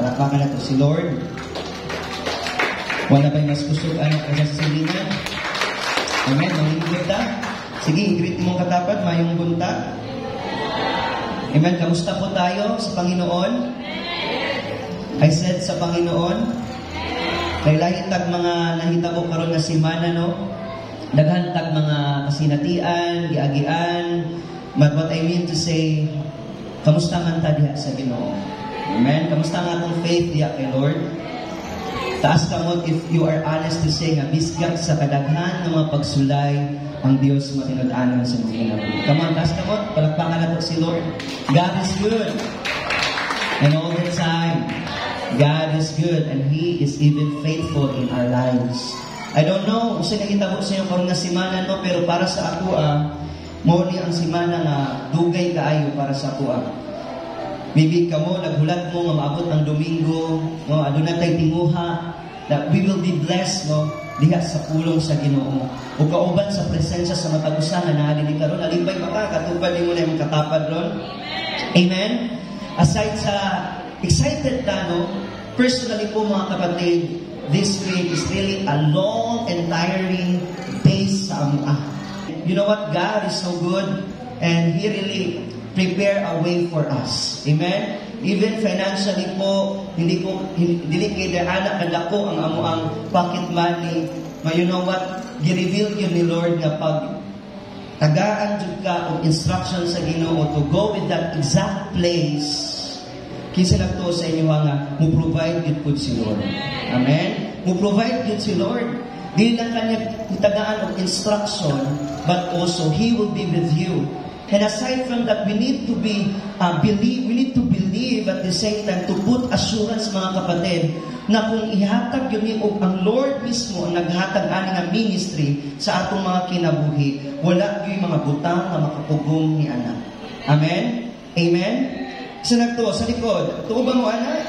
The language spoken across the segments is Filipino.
Palakpakan na to si Lord. Wala ba'y mas gusto kasasilingan? Amen. Manginggit na. Sige, ingrit mong katapat, mayong buntag. Amen. Kamusta po tayo sa Panginoon? I said sa Panginoon. Kay lahit tag mga nahitabo karon nga semana, no? Daghan tag mga kasinatian, giagian. But what I mean to say, kamusta man ta diha sa Ginoo? Amen. Kamusta nga atong faith diha kay Lord? Taas kamot if you are honest to say nga bisgak sa kadaghan ng mga pagsulay ang Dios matinud-anon sa mga kinabuhi. Come on, taas kamot, palakpakan nato si Lord. God is good. And all the time, God is good and He is even faithful in our lives. I don't know kung saan nakita ko sa inyo karong nga semana, no? Pero para sa ako, mo ni ang semana nga dugay kaayo para sa ako. Maybe kamo, naghulat mo nga maabot ang Domingo, no? Aduna tay tinguha, that we will be blessed, no? Diha sa pulong sa Ginoo. O kauban sa presensya sa matag usa nga naa dinhi karon, alipay maka katupad nimo na imong katapad ron. Amen. Aside sa excited ta, no? Personally po mga kapatid, this week is really a long and tiring days sa amua. You know what? God is so good and He really prepare a way for us. Amen? Even financially po, dili kay anak na dako ang amuang pocket money. But you know what? Gi-reveal yun ni Lord nga pag tagaan jud ka og instruction sa Ginoo to go with that exact place. Kinsa lang to sa inyo nga mo-provide yun po si Lord. Amen? Mo-provide yun si Lord. Dili lang kanya tagaan og instruction, but also He will be with you. And aside from that, we need to believe at the same time to put assurance, mga kapatid, na kung ihatag yun o ang Lord mismo ang naghatag ani nga ministry sa atong mga kinabuhi, wala yung mga butang na makapugong ni anak. Amen? Amen? Sa nagtuo, sa likod, tuo ba mo anak?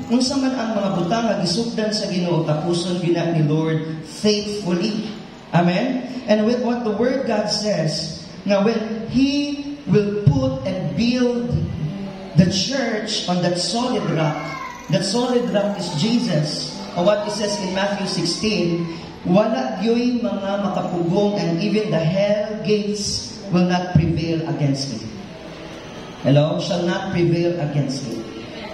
Kung sa man ang mga butang na gisugdan sa Ginoo, tapuson gina ni Lord faithfully. Amen? And with what the Word God says, now when He will put and build the church on that solid rock is Jesus. And what it says in Matthew 16, wala yo'y mga makapugong and even the hell gates will not prevail against it. Hello? Shall not prevail against it.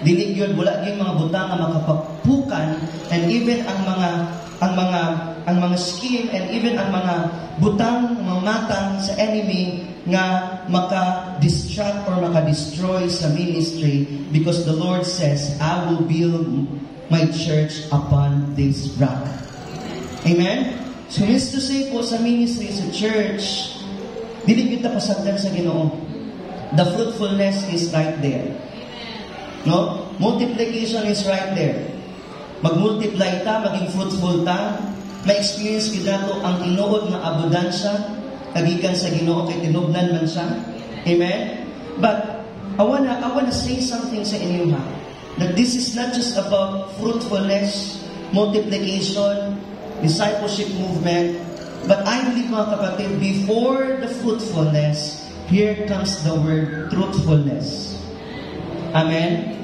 Dili yun, wala yung mga butang na makapapukan and even ang mga scheme and even ang mga butang, mga matang sa enemy nga maka-distract or maka-destroy sa ministry because the Lord says, I will build my church upon this rock. Amen? So, means to say po sa ministry, sa church, dili kita pasagdan sa Ginoo. The fruitfulness is right there. No? Multiplication is right there. Mag-multiply ta, maging fruitful ta, ma-experience kita to ang tinuod na abudansya, kagikan sa Ginoo kay tinubnan man siya. Amen? But, I wanna say something sa inyo ha, that this is not just about fruitfulness, multiplication, discipleship movement, but I believe mga kapatid, before the fruitfulness, here comes the word truthfulness. Amen?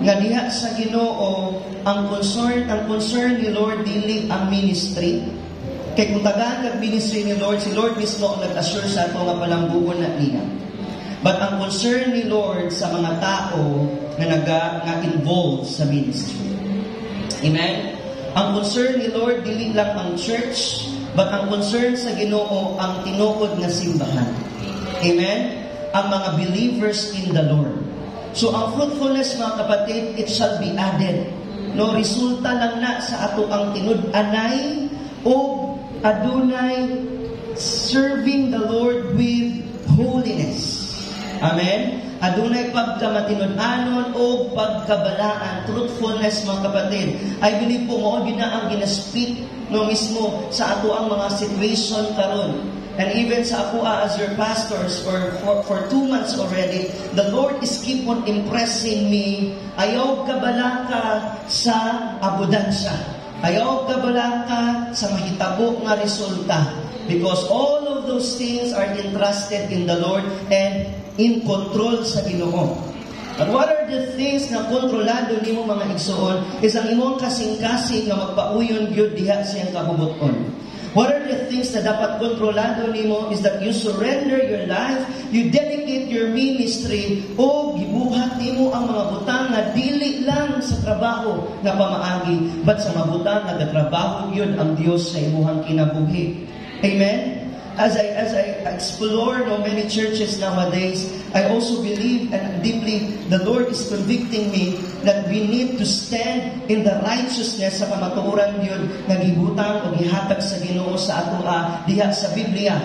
Nga diha sa Ginoo, ang concern ni Lord dili ang ministry. Kay kung tagaan ng ministry ni Lord, si Lord mismo ang nag-assure sa ato nga palambuon na niya. But ang concern ni Lord sa mga tao na involved sa ministry. Amen? Ang concern ni Lord dili lang ang church, but ang concern sa Ginoo ang tinuod nga simbahan. Amen? Ang mga believers in the Lord. So, ang fruitfulness, mga kapatid, it shall be added. No, resulta lang na sa ato ang tinud-anay o adunay serving the Lord with holiness. Amen? Adunay pagkamatinud-anon o pagkabalaan, truthfulness, mga kapatid. I believe po mo, yun na ang ginaspeak no mismo sa ato ang mga situation karon. And even sa ako as your pastors for 2 months already, the Lord is keep on impressing me, ayaw kabalaka sa abudansya. Ayaw kabalaka sa mahitabo nga resulta. Because all of those things are entrusted in the Lord and in control sa Ginoo. But what are the things na kontrolado nimo mga igsoon is ang imong kasing-kasing nga magpauyon gyud diha sa iyang kahubuton. What are the things na dapat kontrolado nimo is that you surrender your life, you dedicate your ministry, o gibuhat nimo ang mga butang na dili lang sa trabaho na pamaagi, but sa mga butang na gatrabaho yun ang Dios sa imuhang kinabuhi. Amen? As I explore many churches nowadays, I also believe and deeply the Lord is convicting me that we need to stand in the righteousness sa kamatuoran yun na gibutang o gihatag sa Ginoo sa atua diha sa Biblia.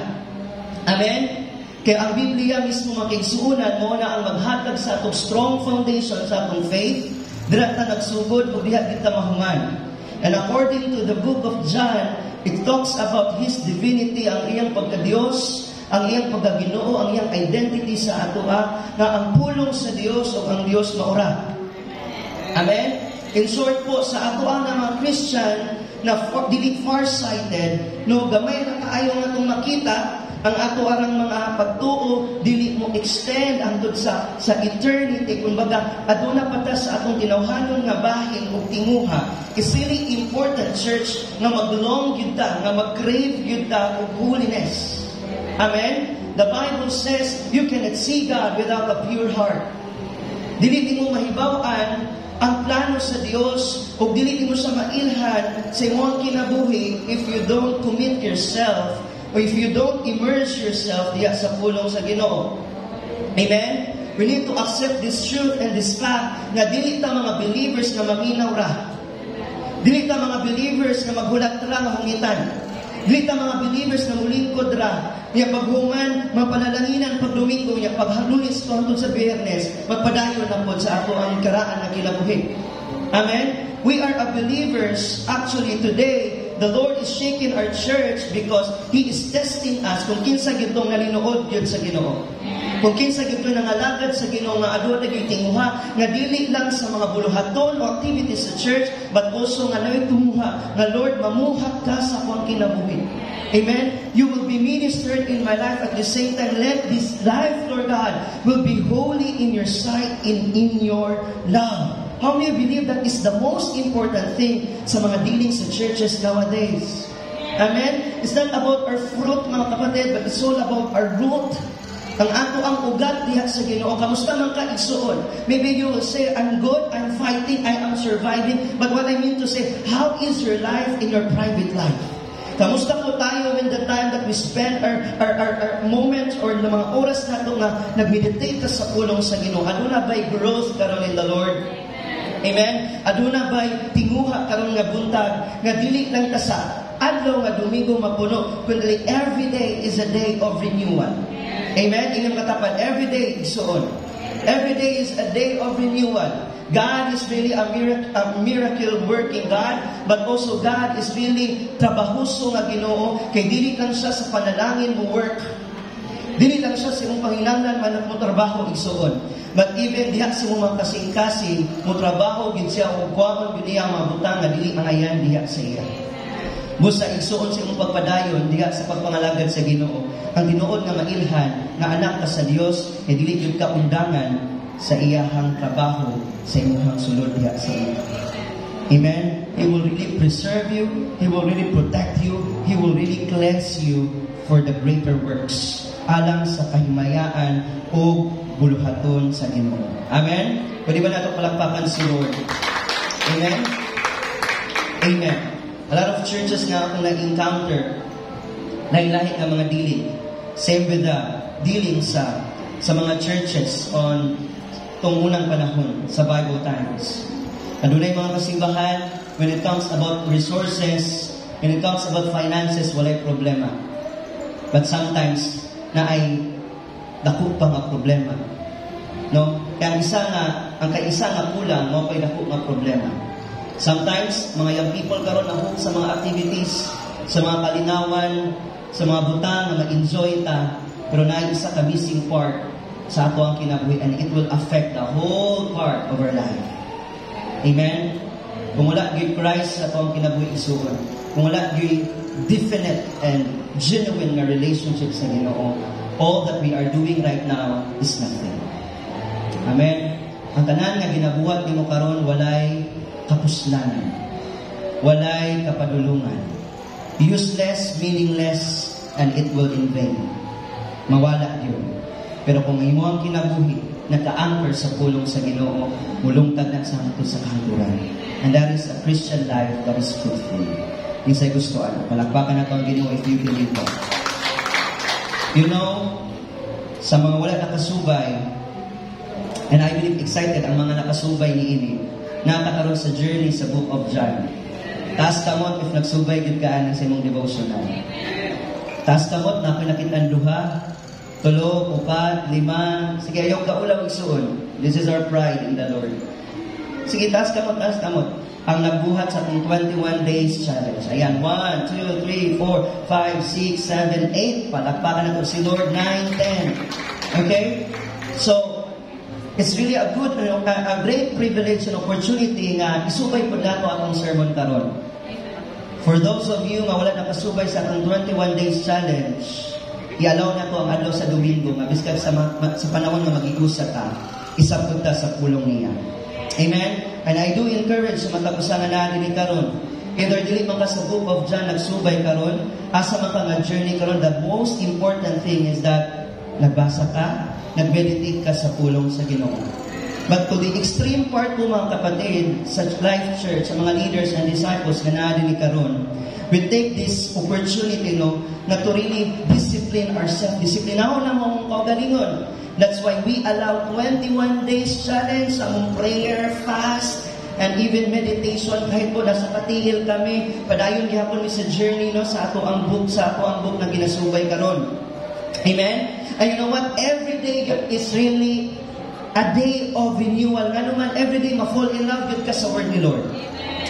Amen? Kaya ang Biblia mismo makigsuunan mo na ang maghatag sa atong strong foundation sa atong faith, dira ta nagsugod o diha kita mahuman. And according to the book of John, it talks about His divinity, ang iyang pagka-Diyos, ang iyang pagka-Ginoo, ang iyang identity sa atua, na ang pulong sa Diyos o ang Diyos maura. Amen? In short po, sa atua na mga Christian na dili far-sighted, no, gamay na kaayo nga itong makita, ang ato arang mga pagtuo dili mo extend hangtod sa eternity, kumbaga aduna pa ta sa atong tinawhanon nga bahin ug tinguha. It's really important, church, nga maglong gyud ta, nga mag-crave gyud ta og holiness. Amen. The Bible says you cannot see God without a pure heart. Dili mo mahibaw-an ang plano sa Dios ug dili mo sa mailhan sa imong kinabuhi if you don't commit yourself or if you don't immerse yourself diya sa pulong sa Ginoo. Amen? We need to accept this truth and this fact na dili ta mga believers na maminaw ra. Dili ta mga believers na maghulat ra nga hungitan. Dili ta mga believers na mulingkod ra. Niya paghuman, mapanalaginan pag Domingo, niya paghalunis ko hangtod sa Biyernes, magpadayon na po sa ato ang karaan na kinabuhi. Amen? We are a believers. Actually, today, the Lord is shaking our church because He is testing us kung kinsa gitong nalinuod yun sa Ginoo. Kung kinsa gitong nangalagad sa Ginoo nga adwa na yung tinguha, nga dili lang sa mga buluhaton o activities sa church, but also nga naway tumuha, nga Lord, mamuhat ka sa akong kinabuhi. Amen? You will be ministered in my life at the same time. Let this life, Lord God, will be holy in your sight and in your love. How many believe that is the most important thing sa mga dealings sa churches nowadays? Amen? It's not about our fruit, mga kapatid, but it's all about our root. Ang ato ang ugat diha sa Ginoo. Kamusta man ka igsuon? Maybe you will say, I'm good, I'm fighting, I am surviving. But what I mean to say, how is your life in your private life? Kamusta po tayo when the time that we spend our moments or ng mga oras na ito nga nag-meditate sa pulong sa Ginoo? Aduna ba'y growth karon in the Lord? Amen? Aduna ba'y tinguha karon nga buntag nga dili lang ta sa adlaw nga Domingo mapuno, kundi every day is a day of renewal. Amen? Inyong katapat, every day igsuon. Every day is a day of renewal. God is really a miracle working God, but also God is really trabahoso nga Ginoo, kay dili lang siya sa panalangin mo work. Dili lang siya sa imong panginahanglan man mo trabaho igsuon. But even diha sa imong kasing-kasing mo trabaho gid siya og kuwamon gid niya mga butang nga dili mangayan diha sa iya. Busa igsuon sa imong pagpadayon diha sa pagpangalagad sa Ginoo. Ang tinuod nga mailhan nga anak ka sa Dios, kay dili gyud ka undangan sa iyahang trabaho sa imong sulod diha sa iya. Amen? He will really preserve you. He will really protect you. He will really cleanse you for the greater works. Alang sa kahimayaan o buluhaton sa Ginoo. Amen? Pwede ba natin palakpakan si Lord? Amen? Amen. A lot of churches nga akong nag-encounter lahi-lahi ng mga dealing. Same with the dealing sa mga churches on itong unang panahon sa Bible times. Adunay mga kasimbahan, when it comes about resources, when it comes about finances, walay problema. But sometimes, na ay dako pa nga problema. No? Kaya ang kaisa nga kulang, mo pa'y dako nga problema. Sometimes, mga young people karon na sa mga activities, sa mga kalinawan, sa mga butang na ma-enjoy ta, pero na isa ka missing part sa ato ang kinabuhi, and it will affect the whole part of our life. Amen? Kung wala gyud Christ sa ato ang kinabuhi isuon, kung wala gyud definite and genuine na relationship sa Ginoo, all that we are doing right now is nothing. Amen? ang tanan nga ginabuhat nimo karon walay kapuslanan, walay kapadulungan, useless, meaningless, and it will in vain. Mawala yun. Pero kung imo ang kinabuhi, naka-anchor sa pulong sa Ginoo, mulungtad na sa hangtod sa kahuluran. And that is a Christian life that is fruitful. Yung sa'y gusto, palakpakan na ito ang Ginoo if you believe it. You know, sa mga wala nakasubay, and I believe excited ang mga nakasubay ni Ini, natakaroon sa journey sa Book of John. Taas kamot if nagsubay yun kaan sa imong devotional. Taas kamot na ako nakitaan duha, 3, 4, 5. Sige, ayaw kaulaw igsuon. This is our pride in the Lord. Sige, taas kamot, taas kamot. Ang nagbuhat sa atong 21 days challenge. Ayan, 1, 2, 3, 4, 5, 6, 7, 8. Palakpakan na ito si Lord, 9, 10. Okay? So, it's really a good, a great privilege and opportunity nga isubay po nato atong sermon karon. For those of you nga wala nakasubay sa atong 21 days challenge, i-allow na to ang adlaw sa Domingo, mabiskag sa panahon nga mag-iusa ta, isabot ta sa pulong niya. Amen? And I do encourage sa matapusan nga natin ni karon, either dili man ka sa Book of John nagsubay karon, asa man ka nga journey karon, the most important thing is that nagbasa ka, nag-meditate ka sa pulong sa Ginoo. But to the extreme part po mga kapatid, sa Life Church, sa mga leaders and disciples nga natin ni karon, we take this opportunity na to really discipline ourselves. Disiplinaho na mong kaugalingon. That's why we allow 21 days challenge, ang prayer, fast, and even meditation. Kahit po nasa patihil kami, padayon gihapon mi sa journey sa ato ang book na ginasubay karon. Amen? And you know what? Every day is really a day of renewal. Nga naman, every day ma-fall in love with ka sa word ni Lord.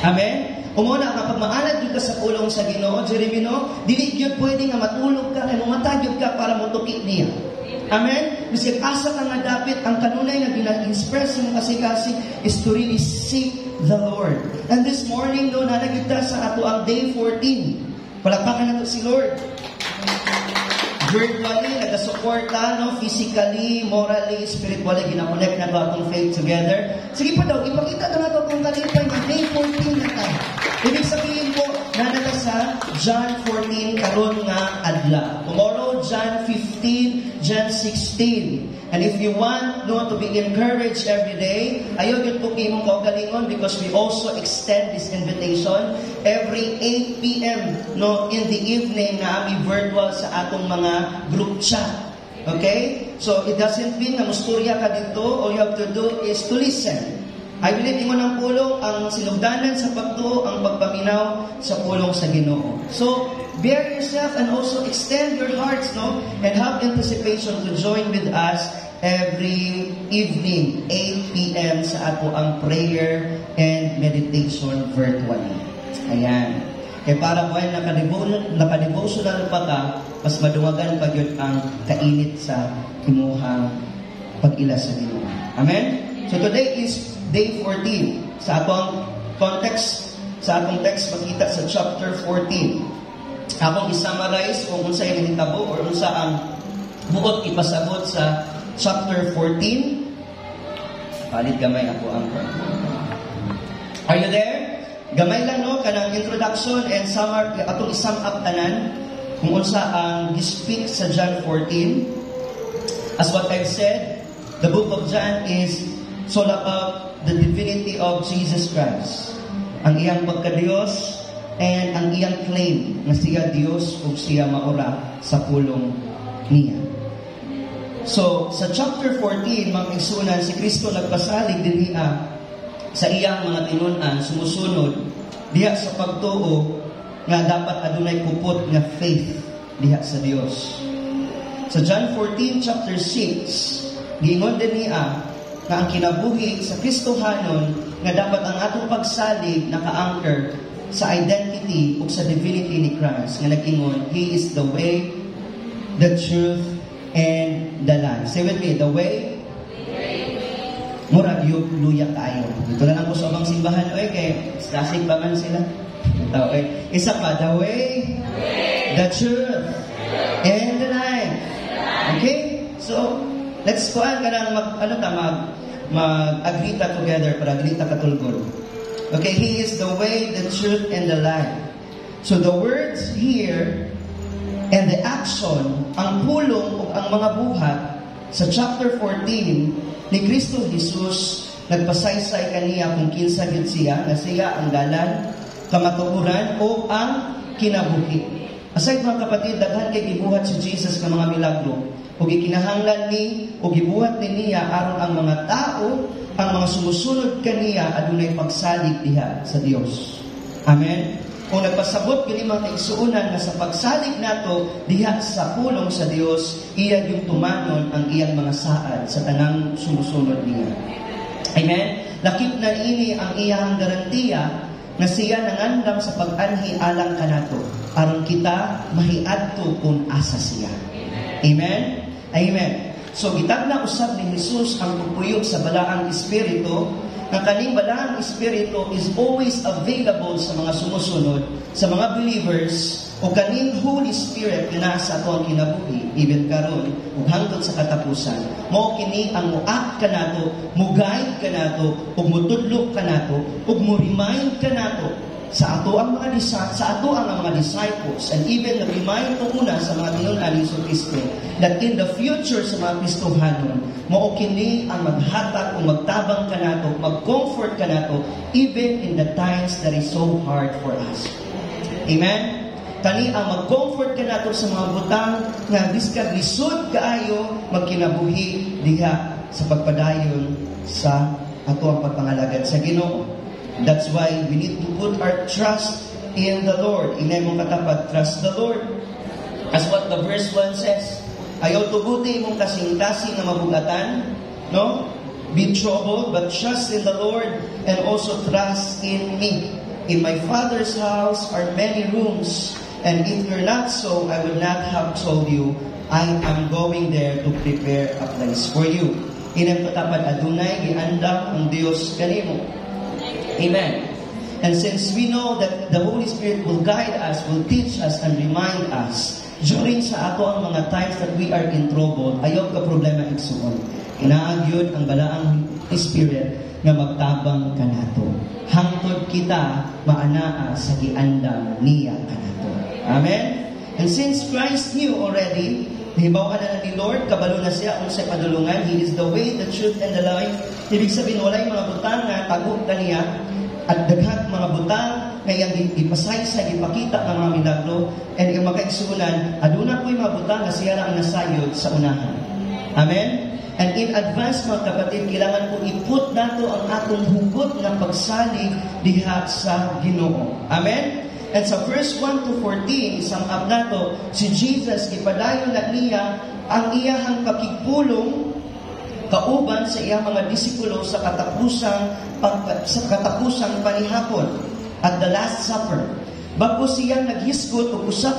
Amen? Umuna, kapag maalat yun ka sa pulong sa Ginoo, Jeremy, dili yun pwede nga matulog ka, kaya matagod ka para mutuki niya. Amen? Kasi asa ka nga dapat, ang kanunay na gina-express mo kasi is to really seek the Lord. And this morning, nalagid ta sa ato ang day 14. Palakpakan na to si Lord. Virtually, nagasuporta, physically, morally, spiritually, ginakonect na to atong faith together. Sige pa daw, ipakita na to kung kalipay na day 14 na tayo. Ibig sabihin po, nanala sa John 14, karon nga adla. Tomorrow, John 15, John 16. And if you want to be encouraged every day, ayaw yun po kayo mong kaugalingon because we also extend this invitation every 8 p.m. In the evening na aming virtual sa atong mga group chat. Okay? So, it doesn't mean na musturya ka dito. All you have to do is to listen. I believe ingon ng pulong ang sinugdanan sa pagtuo, ang pagpaminaw sa pulong sa Ginoo. So, bear yourself and also extend your hearts, and have anticipation to join with us every evening, 8 p.m. sa ato ang prayer and meditation virtually. Ayan. Kaya para po ay naka-devotional pa ka, mas madungagan pa yun ang kainit sa kimuhang pag-ila sa Ginoo. Amen? So today is day 14. Sa atong context, sa atong text makita sa chapter 14. Akong i-summarize kung unsa yung nahitabo or unsa ang buot ipasabot sa chapter 14. Palit gamay ako ang Are you there? Gamay lang kanang introduction and summary atong i-sum up tanan kung unsa ang gi-speak sa John 14. As what I've said, the book of John is all about the divinity of Jesus Christ. Ang iyang pagka-Diyos and ang iyang claim na siya Diyos o siya maura sa pulong niya. So, sa chapter 14, mga igsunan, si Kristo nagpasalig din sa iyang mga tinunan, sumusunod diha sa pagtuo nga dapat adunay kupot nga faith diha sa Dios. Sa John 14 chapter 6, giingon din niya na ang kinabuhi sa Kristohanon nga dapat ang atong pagsalig naka-anchor sa identity o sa divinity ni Christ nga nag-ingon, He is the way, the truth, and the life. Say with me, the way, murag yung luya tayo. Dito na lang po sa abang simbahan. Kay stasig pa man sila. Okay. Isa pa, the way, the truth, and the life. Okay? So, let's go on ka lang mag-agrita together para agrita katulgod. Okay, He is the way, the truth, and the life. So the words here and the action, ang pulong o ang mga buhat sa chapter 14 ni Kristo Jesus, nagpasaysay kaniya kung kinsa gyud siya, na siya ang dalan, kamatuoran o ang kinabuhi. Aside mga kapatid, daghan kay gibuhat si Jesus ng mga milagro o gikinahanglan ni o gibuhat ni niya aron ang mga tao, ang mga sumusunod kaniya adunay pagsalig diha sa Dios. Amen. O nagpasabot kini mga igsuonan nga sa pagsalig nato diha sa pulong sa Dios, iya yung tumanon ang iyang mga saad sa tanang sumusunod niya. Amen. Lakip na ini ang iyang garantiya na siya nangandam sa pag-anhi alang kanato aron kita mahiadto kung asa siya. Amen? Amen. So gitagna usab ni Jesus ang pagpuyo sa balaang espiritu, nga kaning balaang espiritu is always available sa mga sumusunod, sa mga believers, o kaning Holy Spirit na nasa ato ang kinabuhi, even karon ug hangtod sa katapusan. Mao kini ang muak kanato, mugayad kanato, ug mutudlo kanato, ug mo-remind kanato sa ato ang mga disciples, and even remind to una sa mga tinun-an ni Kristo that in the future sa mga Kristohanon, mao kini ang maghatag o magtabang kanato, mag-comfort kanato even in the times that is so hard for us. Amen. Kani ang mag-comfort kanato sa mga butang nga biskag lisod kaayo magkinabuhi diha sa pagpadayon sa ato ang pagpangalagad sa Ginoo. That's why we need to put our trust in the Lord. Inay mong katapat, trust the Lord. As what the verse 1 says, ayaw tuguti mong kasing-kasing na mabugatan, no? Be troubled, but trust in the Lord and also trust in me. In my Father's house are many rooms, and if you're not so, I would not have told you. I am going there to prepare a place for you. Inay katapat, adunay, giandam ang Diyos kanimo. Amen. And since we know that the Holy Spirit will guide us, will teach us, and remind us during sa ato ang mga times that we are in trouble, ayaw ka problema igsuon. Inaagyod ang balaang Spirit nga magtabang kanato. Hangtod kita maanaa sa giandam niya kanato. Amen? And since Christ knew already, nahibaw na ni Lord, kabalo na siya kung sa padulungan. He is the way, the truth, and the life. Ibig sabihin, walay mga butang nga tagok kaniya at daghat mga butang nga iyang ipasaysa, ipakita ng mga milagro, and yung makaigsunan, aduna ko'y mga butang na siya lang nasayod sa unahan. Amen? And in advance mga kapatid, kailangan ko iput nato ang atong hugot ng pagsalig diha sa Ginoo. Amen? And sa verse 1 to 14, isang up nato, si Jesus, ipadayon na niya ang iyahang pakigpulong kauban sa iyang mga disipulo sa katapusang panihapon at the Last Supper. Bago siyang naghisgot o usa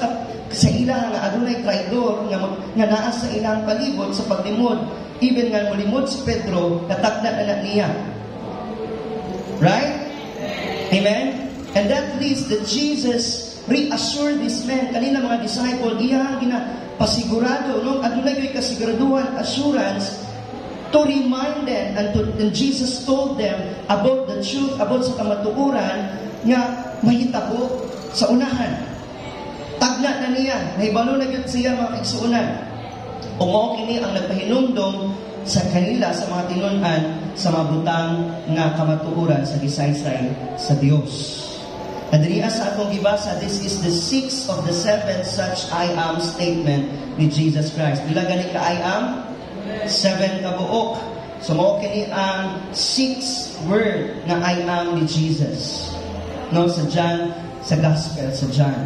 sa ilang nga adunay traidor nga naa sa ilang palibot sa paglimod, even nga mulimod si Pedro, katakda na niya. Right? Amen? And that leads that Jesus reassured this man, kanina mga disciple, iyang ginapasigurado, no? Adunay kay kasiguraduhan, assurance, to remind them, and Jesus told them about the truth, about sa kamatuoran, nga mahitabo sa unahan. Tagna na niya, nahibalo na yun siya mga igsuunan. Umaw kini ang nagpahinumdom sa kanila, sa mga tinun-an, sa mga butang nga kamatuoran sa gisaysay sa Dios. And diriya sa atong gibasa, this is the 6th of the 7 such I am statement ni Jesus Christ. Bila gani ka I am? 7 kabuok. So mao kini ang 6th word na I am ni Jesus. No, sa John, sa Gospel sa John.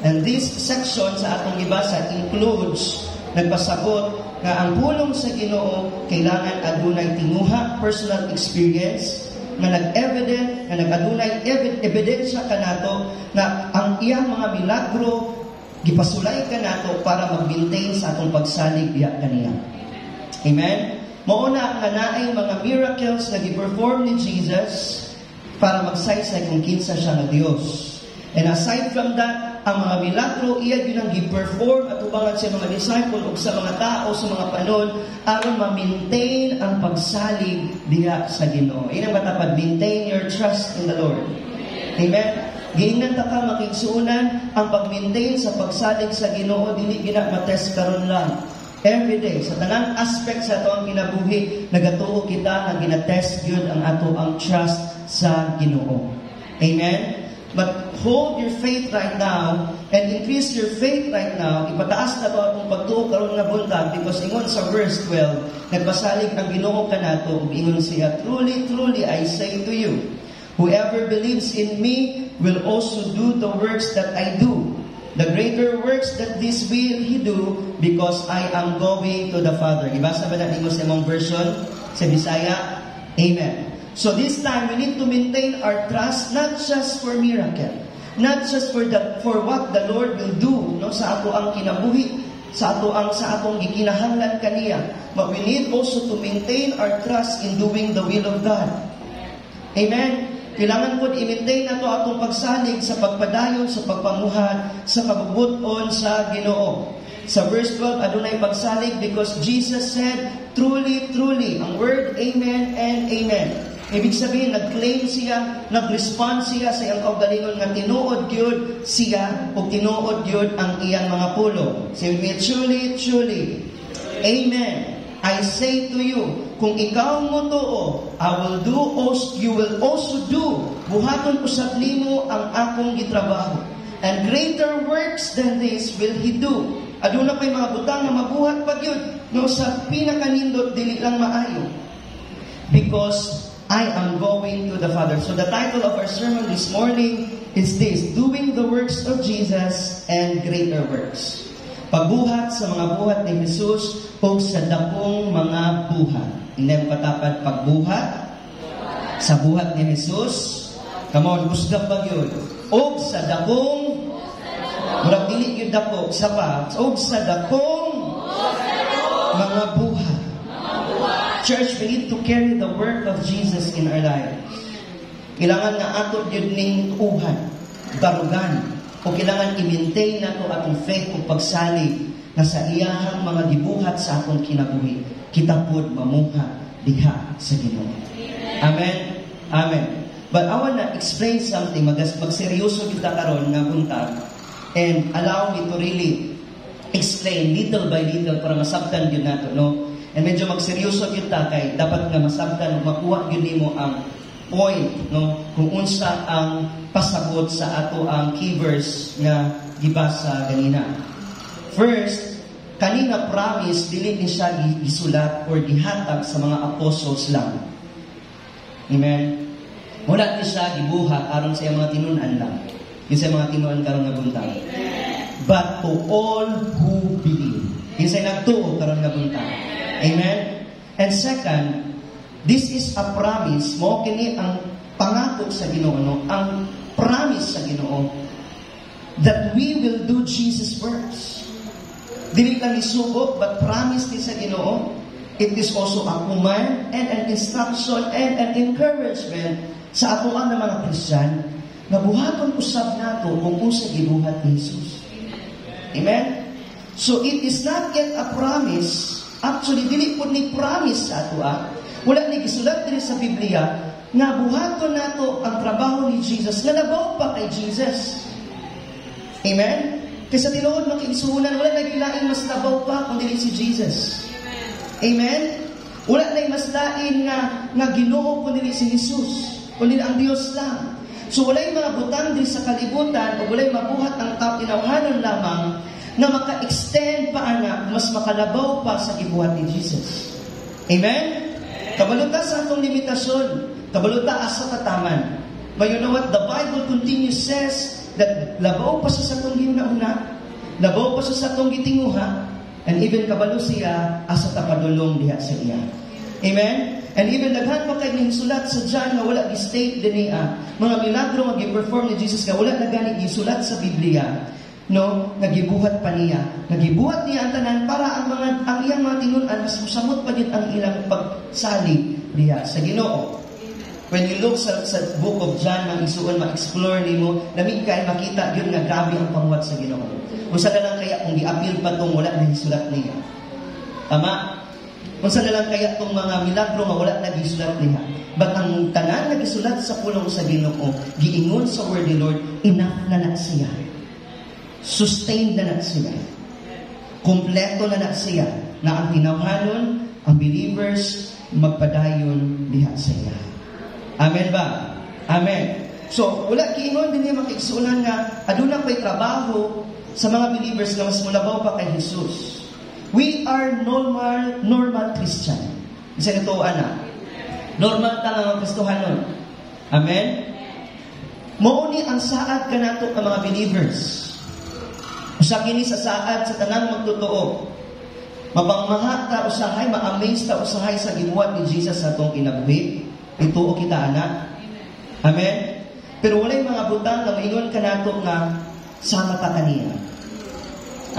And this section sa atong gibasa includes nagpasabot nga ang pulong sa Ginoo kailangan adunay tinguha, personal experience, nga nag-evident, nga nag-adunay ebidensya kanato na ang iyang mga milagro gipasulay kanato para mag-maintain sa atong pagsalig diha kaniya. Amen? Mauna nga naay mga miracles na gi-perform ni Jesus para magsaysay kung kinsa siya nga Dios. And aside from that, ang mga milagro iya yun ang gi-perform at ubangan sa mga disciple o sa mga tao sa mga panon aron ma-maintain ang pagsalig diha sa Ginoo. Ina matapad, maintain your trust in the Lord. Amen. Giingnan ta ka makigsuunan ang pag-maintain sa pagsalig sa Ginoo dili gina matest karon lang. Every day sa tanang aspect sa ato ang kinabuhi nagatuo kita nga ginatest gyud ang ato ang trust sa Ginoo. Amen. But hold your faith right now and increase your faith right now. Ipataas na to atong pagtuo karon nga buntag because ingon sa verse 12 nagpasalig ang Ginoo kanato ug ingon siya, truly, truly I say to you, whoever believes in me will also do the works that I do. The greater works that this will he do because I am going to the Father. Ibasa ba natin sa imong version sa Bisaya? Amen. So this time we need to maintain our trust not just for miracle, not just for what the Lord will do no sa ato ang kinabuhi, sa atong gikinahanglan kaniya, but we need also to maintain our trust in doing the will of God. Amen. Kailangan po i-maintain nato atong pagsalig sa pagpadayon, sa pagpamuhat, sa kabubuton sa Ginoo. Sa verse 12, adunay pagsalig because Jesus said, truly, truly, ang word amen and amen. Ibig sabihin, nag-claim siya, nag-respond siya sa iyang kaugalingon nga tinuod yun siya o tinuod yun ang iyang mga pulo. Say with me, truly, truly, amen. I say to you, kung ikaw mo tuo, you will also do. Buhaton usab nimo ang akong gitrabaho. And greater works than this will he do. Aduna pay mga butang na mabuhat pa gyud no sa pinakanindot dili lang maayo. Because I am going to the Father. So the title of our sermon this morning is this, Doing the Works of Jesus and Greater Works. Pagbuhat sa mga buhat ni Jesus o sa dakong mga buhat. Hindi mo katapad pagbuhat sa buhat ni Jesus. Come on, busgap ba yun? O sa dakong murag dili yun dako sa pa. O sa dakong mga buhat. Church, we need to carry the work of Jesus in our lives. Kailangan na ato yun ning uhan, darugan, o kailangan i-maintain nato atong faith o pagsalig na sa iyahang mga gibuhat sa atong kinabuhi, kita pod mamuha diha sa Ginoo. Amen? Amen. But I want to explain something, magseryoso kita karon nga buntag, and allow me to really explain little by little para masabtan yun nato, no? And medyo magseryoso kita kay dapat nga masabtan, makuha yun nimo ang point, no? Kung unsa ang pasabot sa ato ang key verse nga gibasa ganina. First, kanina promise dili ni siya gisulat or gihatag sa mga apostles lang. Amen. Wala ni siya gibuhat aron sa mga tinunan lang. Yung sa mga tinunan karon nga buntag. But to all who believe. Yung sa nagtuo karon nga buntag. Amen. And second, this is a promise. Mo kini ang pangako sa Ginoo, no? Ang promise sa Ginoo that we will do Jesus' works. Dili lang isubok, but promise ni sa Ginoo. It is also a command and an instruction and an encouragement sa atoan ng mga Kristiyan na buhaton usab nato kung unsa gibuhat ni Jesus. Amen? So it is not yet a promise. Actually, dili po ni promise sa ato. Wala ni gisulat diri sa Biblia nga buhaton nato ang trabaho ni Jesus nga nabaw pa kay Jesus. Amen? Kaysa tinuod ng kinsuhunan, wala na gilain mas nabaw pa kung dili si Jesus. Amen? Wala na mas lain nga Ginoo kung dili si Jesus. Kung dili ang Dios lang. So walay mga butang din sa kalibutan o walay mabuhat ang tinawhanan lamang na maka-extend pa anak, mas makalabaw pa sa gibuhat ni Jesus. Amen? Kabaluta sa atong limitasyon. Kabaluta asa kataman. But you know what? The Bible continues says that labaw pa sa atong gihuna-una, labaw pa sa atong gitinguha, and even kabalo siya asa tapadulong diha sa iya. Amen? And even daghan pa kay gisulat sa John nga wala gi-state dinhi mga milagro nga gi-perform ni Jesus nga wala na gani gisulat sa Biblia. No, nagibuhat pa niya. Nagibuhat niya ang tanan para ang iyang mga tinunan mas musamot pa gid ang ilang pagsalig diha sa Ginoo. When you look sa book of John, mag-isuon, ma-explore nimo, lamig kay makita yun nga grabe ang pangwat sa Ginoo. Unsa na lang kaya kung gi-appeal pa tong wala na gisulat niya. Tama? Unsa na lang kaya tong mga milagro nga wala na gisulat niya. But ang tanan na gisulat sa pulong sa Ginoo, giingon sa word ni Lord, enough na siya. Sustained na siya. Kompleto na siya na ang tinawhanon, ang believers magpadayon diha sa iya. Amen ba? Amen. So, wala kiingon din niya makaigsunan nga aduna pa'y trabaho sa mga believers na mas mulabaw pa kay Jesus. We are normal Christian. Isa nito, ana. Normal ta nga Kristohanon. Amen? Mauni ang saad kanato ang mga believers. Usa kini sa saad sa tanang magtotoo. Mabangmaha ta usahay, ma-amaze ta usahay sa gibuhat ni Jesus sa atong kinabuhi. Ituo kita, anak. Amen? Pero walay mga butang na maingon ka nato nga sama ta kaniya.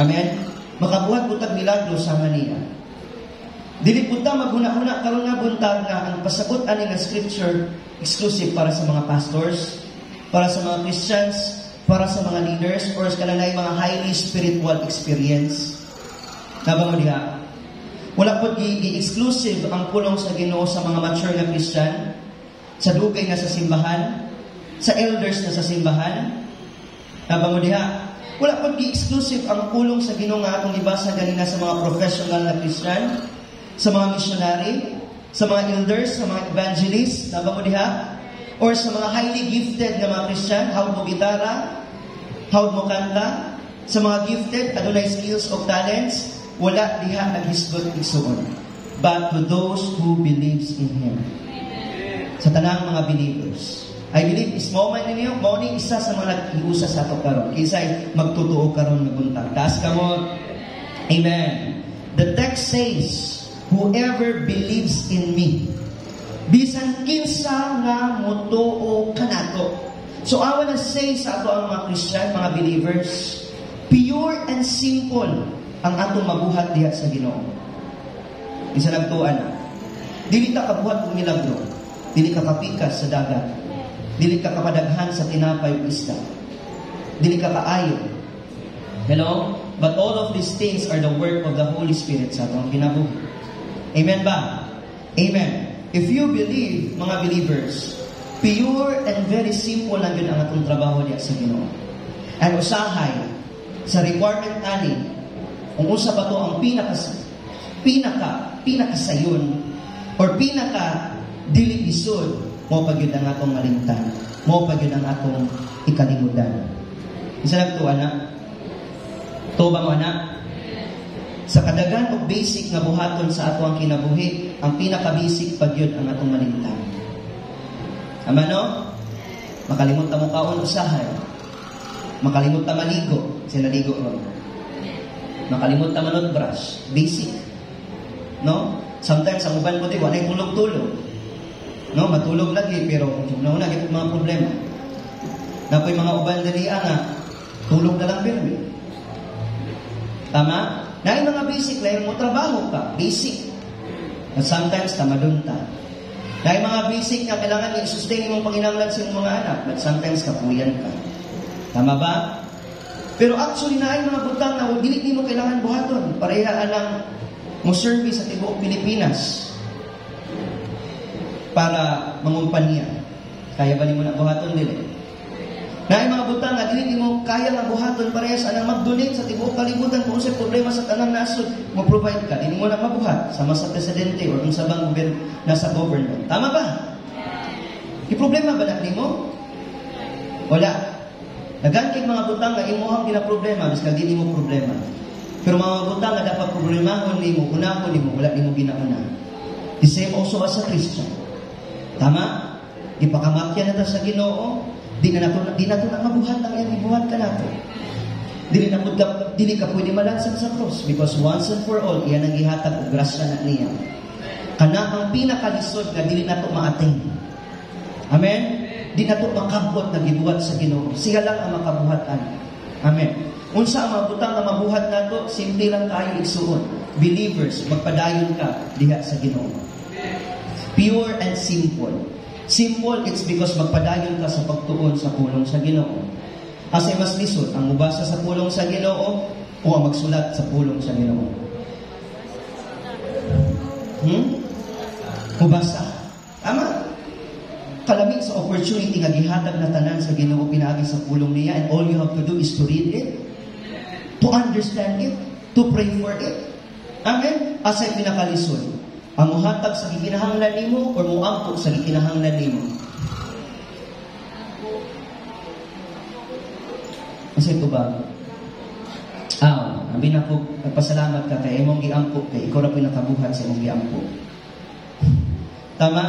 Amen? Makabuhat butag milagro sama niya. Dili punta maghuna-huna karon nga buntag nga ang pasagot ani nga scripture exclusive para sa mga pastors, para sa mga Christians, para sa mga leaders, or sa kananay mga highly spiritual experience. Naba mo diha? Wala po gi-exclusive ang pulong sa Ginoo sa mga mature na Christian, sa dugay na sa simbahan, sa elders na sa simbahan. Naba mo diha? Wala po gi-exclusive ang pulong sa Ginoo nga atong ibasa ganina sa mga professional na Christian, sa mga missionary, sa mga elders, sa mga evangelists. Naba mo diha? Or sa mga highly gifted na mga Christian, hawd mo gitara, hawd mo kanta, sa mga gifted, adunay skills of talents, wala diha naghisgot igsuon. But to those who believes in Him. Sa tanang mga believers. I believe is moment ninyo, mauni isa sa mga nag-iusa sa ato karon. Kisay magtutuo karon nga buntag. Taas ka mo. Amen. The text says, whoever believes in me, bisan kinsa nga motuo kanato. So awan na say sa ato ang mga Christian, mga believers, pure and simple ang atong mabuhat diha sa Ginoo. Isa nagtuan na. Dili ka kabuhat og milagro. Dili ka kapikas sa dagat. Dili ka kapadaghan sa tinapay ug isda. Dili ka kaayo. Hello? But all of these things are the work of the Holy Spirit sa atong kinabuhi. Amen ba? Amen. If you believe, mga believers, pure and very simple lang yun ang atong trabaho diya sa Ginoo. And usahay, sa requirement ani, kung usa ba to ang pinakasayon or pinaka dili isod, mo pagyud ang atong malimtan, mo pagyud ang atong ikalimutan. Isa lang to, anak. To ba mo, anak? Sa kadagan o basic nga buhaton sa ato ang kinabuhi, ang pinaka-basic pagyud ang atong malimtan. Ama no? Makalimot ta mo kaon usahay. Makalimot ta maligo, sinaligo ron. Makalimot ta manot brush, basic. No? Sometimes ang uban ko di walay tulog-tulog. No, matulog lagi pero una gid mga problema. Napoy mga uban dali nga tulog na lang pero. Tama? Naay mga basic lain mo trabaho ka, basic. At sometimes tamadun ta. Naay mga basic nga kailangan i-sustain imong panginahanglan sa imong mga anak, but sometimes kapuyan ka. Tama ba? Pero actually naay mga butang na dili nimo kailangan buhaton. Pareha lang mo service sa tibuok Pilipinas para mangumpanya. Kaya ba nimo na buhaton dili? Naay mga butang nga dili nimo kaya nga buhaton parehas anang mag-donate sa tibuok kalibutan kung unsay problema sa tanang nasod, mo provide ka. Dili mo na mabuhat sama sa presidente o sa bang nasa government. Tama ba? I-problema ba na nimo? Wala. Nagangkit mga butang nga imuhang ginaproblema bisan dili mo problema. Pero mga butang nga dapat problemahon nimo, unahon nimo, wala nimo ginauna. The same also as a Christian. Tama? Ipakamakyan na ta sa Ginoo. Di na to na mabuhat ang iyang ibuhat ka nato. Dili ka pwede malansang sa cross because once and for all, iyan ang ihatag o grasya na niya. Kana ang pinakalisod nga dili na to ma-attain. Amen? Di na to makabot na gibuhat sa Ginoo. Siya lang ang makabuhatan. Amen. Unsa ang mabutang na mabuhat nato, simple lang tayo igsuon. Believers, magpadayon ka diha sa Ginoo. Pure and simple. Simple, it's because magpadayon ka sa pagtuon sa pulong sa Ginoo. Asay mas lisod, ang mubasa sa pulong sa Ginoo o ang magsulat sa pulong sa Ginoo? Mubasa. Tama. Kalamig sa opportunity nga gihatag na tanan sa Ginoo pinaagi sa pulong niya, and all you have to do is to read it, to understand it, to pray for it. Amen? Asay pinakalisod. Ang muhatag sa gikinahanglan nimo or muangkot sa gikinahanglan nimo. Kasi ito ba? Ang binako, nagpasalamat ka kay imong giangkot kay ikaw ra pinakabuhat sa imong giangkot. Tama?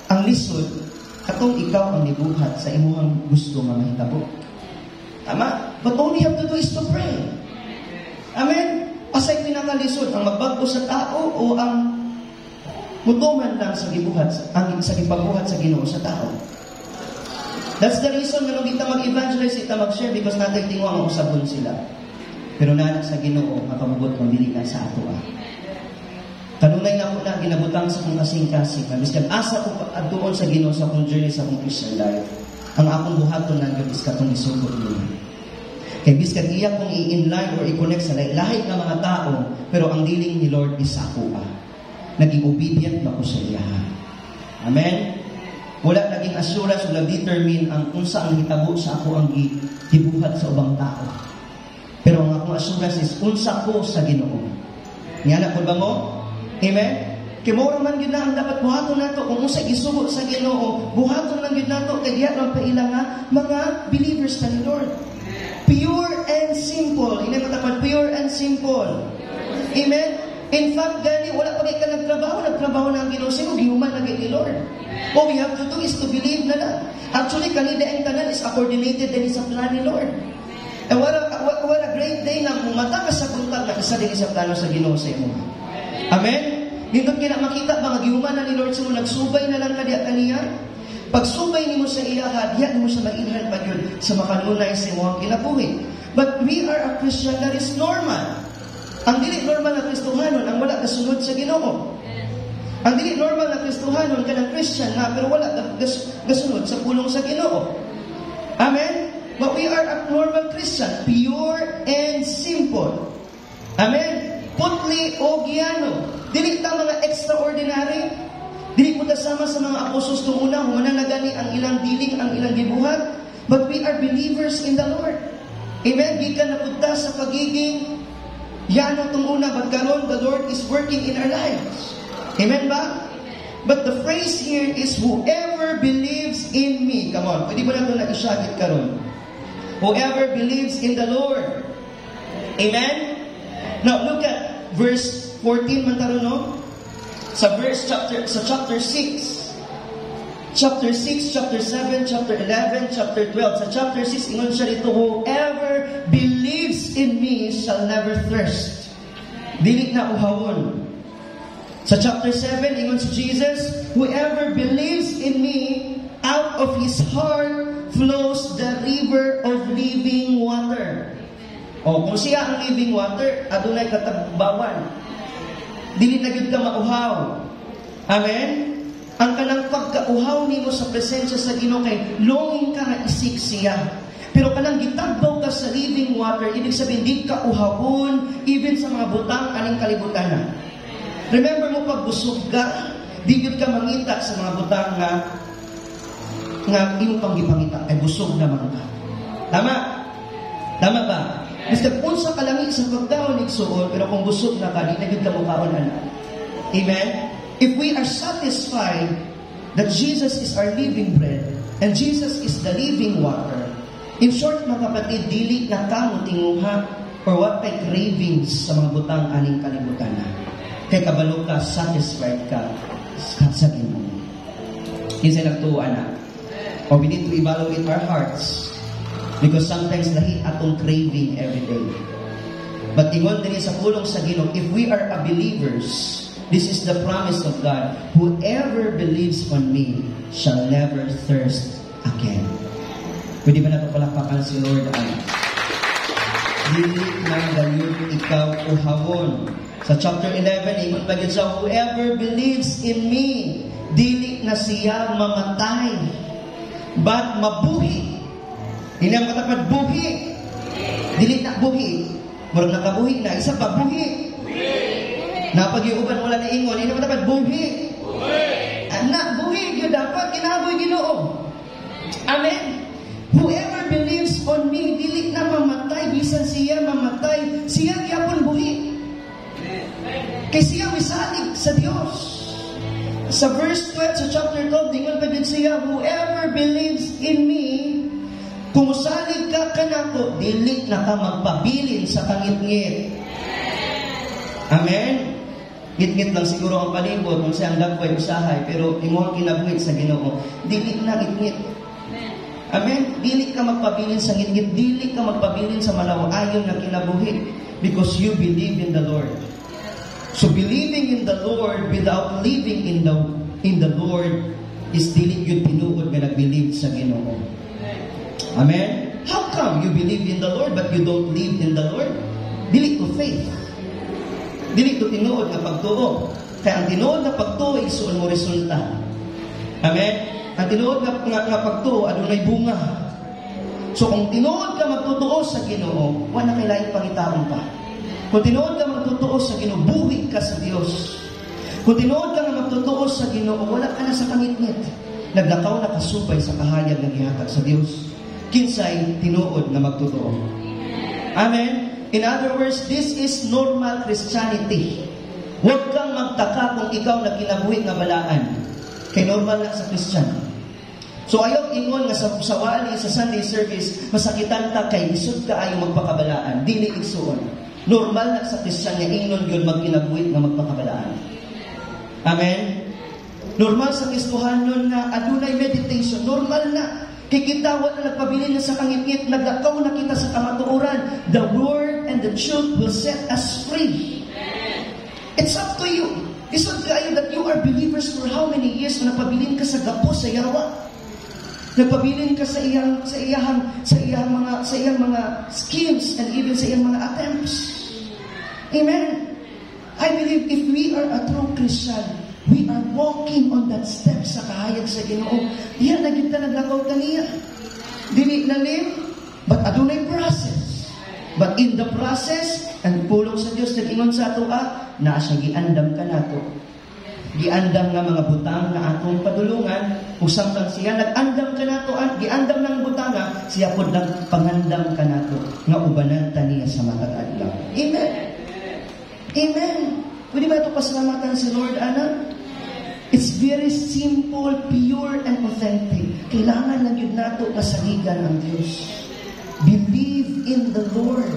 Ang lisod, katong ikaw ang nibuhat sa imong gusto nga mahitabo. Tama? But all you have to do is to pray. Amen? Asay pinakalisod, ang magbago sa tao o ang mutuman lang sa gibuhat, sa gipabuhat sa Ginoo sa tao. That's the reason nga nung kita mag-evangelize, kita mag-share because natin tingwa ang usabon sila. Pero nanak sa Ginoo, makamugot ng dili na sa ato. Kanunay na po na ginabutang sa kong kasing-kasing. Biskan asa ko doon sa Ginoo sa akong journey sa akong Christian life. Ang akong buhaton nandiyo is katong isugod niya. Kaya biskan iya kong i-inline or i-connect sa lahit na mga tao, pero ang diling ni Lord is ako. Naging obedient ba ko sa iya? Amen? Wala naging assurance o nag-determine ang unsa ang hitabo sa ako ang gibuhat sa ubang tao. Pero ang akong assurance is unsa ko sa Ginoo. Niana ko ba mo? Amen? Kaya mo man yun na ang dapat buhaton nato kung unsa gisugo sa Ginoo, buhaton lang yun nato kay diha lang paila nga mga believers na ni Lord. Pure and simple. Hindi matapat, pure and simple. Amen? In fact, gani, wala pa ka nagtrabaho na ang Ginoo sa'yo, gihuman na ni Lord. All we have to do is to believe na lang. Actually, kanina ang tanan is coordinated din sa plan ni Lord. And what a great day na mata ka sa buntag na isa din sa plano sa Ginoo sa imo. Amen? Dito kina makita, mga gihuman na ni Lord sa'yo, nagsubay na lang kaniya. Pagsubay nimo sa iya, diyan mo siya mailhan pa yun sa makanunay sa iyong kinabuhi. But we are a Christian that is normal. Ang dili normal na Kristohanon, ang wala kasunod sa Ginoo. Ang dili normal na Kristohanon, kanang Christian na, pero wala kasunod sa pulong sa Ginoo. Amen? But we are a normal Christian, pure and simple. Amen? Putli o giyano. Dili ta mga extraordinary. Dili mo tasama sa mga apostles noong una, mananagani ang ilang diling, ang ilang gibuhat. But we are believers in the Lord. Amen? Gikan na punta sa pagiging yano itong una, but karon the Lord is working in our lives. Amen ba? But the phrase here is, whoever believes in me. Come on, pwede ba na ito na-isyagit karon? Whoever believes in the Lord. Amen? Now, look at verse 14 man taro, no? Sa chapter 6. Chapter 6, chapter 7, chapter 11, chapter 12. Sa chapter 6, ingon siya dito, whoever believes in me shall never thirst. Dili na uhawon. Sa chapter 7, ingon si Jesus, whoever believes in me, out of his heart flows the river of living water. O, kung siya ang living water, adunay katagbawan. Dili na gyud ka mauhaw. Amen? Ang kanang pagkauhaw nimo sa presensya sa Ginoo kay longing ka nga isik siya. Pero kanang gitagbaw ka sa living water, ibig sabihin di ka uhawon even sa mga butang aning kalibutan. Remember mo pag busog ka, di gyud ka mangita sa mga butang nga imong pang gipangita ay busog naman ka. Tama? Tama ba? Basta unsa ka lang sa pagdaon igsuon, pero kung busog na ka, di na gyud ka mukaon ana. Amen? If we are satisfied that Jesus is our living bread and Jesus is the living water, in short, mga kapatid, dili na ka mutinguha or what kay cravings sa mga butang aning kalibutan na. Kay kabalo ka, satisfied ka sa Ginoo. Kinsa nagtuwa na. Or we need to evaluate our hearts because sometimes lahi atong craving every day. But ingon din sa pulong sa Ginoo, if we are a believers, this is the promise of God. Whoever believes on me shall never thirst again. Pwede ba nato palakpakan si Lord? Dili na gayud ikaw uhawon. Sa chapter 11, ingon pa gyud sa whoever believes in me, dili na siya mamatay, but mabuhi. Hindi ang katapat, buhi. Dili na buhi. Murag nakabuhi na, isa pa, buhi. Napag-iuban wala na ingon, hindi naman dapat buhi. Anak, buhi, yun dapat, kinaboy Ginoo. Amen. Whoever believes on me, dili na mamatay, bisan siya mamatay, siya gyapon buhi. Kay siya misalig sa Dios. Sa verse 12, sa chapter 12, dingon pa din siya, whoever believes in me, kung salig ka kanako, dili na ka magpabilin sa kangit-ngit. Amen. Ngit-ngit lang siguro ang palibot kung siyang dagway usahay, pero imo ang kinabuhi sa Ginoo. Dili na ngit-ngit. Amen. Dili ka magpabilin sa ngit-ngit, dili ka magpabilin sa malawayon na kinabuhi, because you believe in the Lord. So believing in the Lord without living in the Lord is dili gyud tinuod nga nag-believe sa Ginoo. Amen. How come you believe in the Lord but you don't live in the Lord? Dili to faith. Dili to tinuod nga pagtuo. Kaya ang tinuod nga pagtuo ay isuon mo resulta. Amen. Ang tinuod nga pagtuo adunay bunga. So kung tinuod ka magtutuo sa Ginoo, wala kay lain pangitaon pa. Kung tinuod ka magtutuo sa Ginoo, buhi ka sa Dios. Kung tinuod ka nga magtutuo sa Ginoo, wala ka na sa kangit-ngit. Naglakaw na kasupay sa kahayag ng ihatag sa Dios. Kinsay tinuod na magtutuo. Amen. In other words, this is normal Christianity. Huwag kang magtaka kung ikaw na kinabuhi nga balaan. Kay normal na sa Christian. So ayaw ingon nga sa wali, sa Sunday service, masakitan ta kay isod ka ayaw magpakabalaan. Dili igsuon. Normal na sa Christian nga ingon yun magkinabuhi nga magpakabalaan. Amen. Normal sa Kristohanon na adunay meditation. Normal na. Kikitawat na nagpabilin na sa kangit-ngit, naglakaw na kita sa kamatuoran. The Word and the truth will set us free. It's up to you. Isod kayo that you are believers for how many years na napabilin ka sa gapo, sa yawa. Nagpabilin ka sa iyang mga schemes and even sa iyang mga attempts. Amen. I believe if we are a true Christian, we are walking on that step sa kahayag sa Ginoo. Diyan na kita naglakaw kaniya. Dili na lim, but adunay process. But in the process, ang pulong sa Dios nag-ingon sa ato, na siya giandam ka nato. Giandam nga mga butang na atong padulungan, usang lang siya, nag-andam ka nato, giandam ng butanga, siya pod lang pangandam ka nato, nga ubanan ta niya sa matag adlaw. Amen. Amen. Pwede ba ito pasalamatan si Lord, anak? It's very simple, pure, and authentic. Kailangan lang yun nato kasaligan ng Diyos. Believe in the Lord.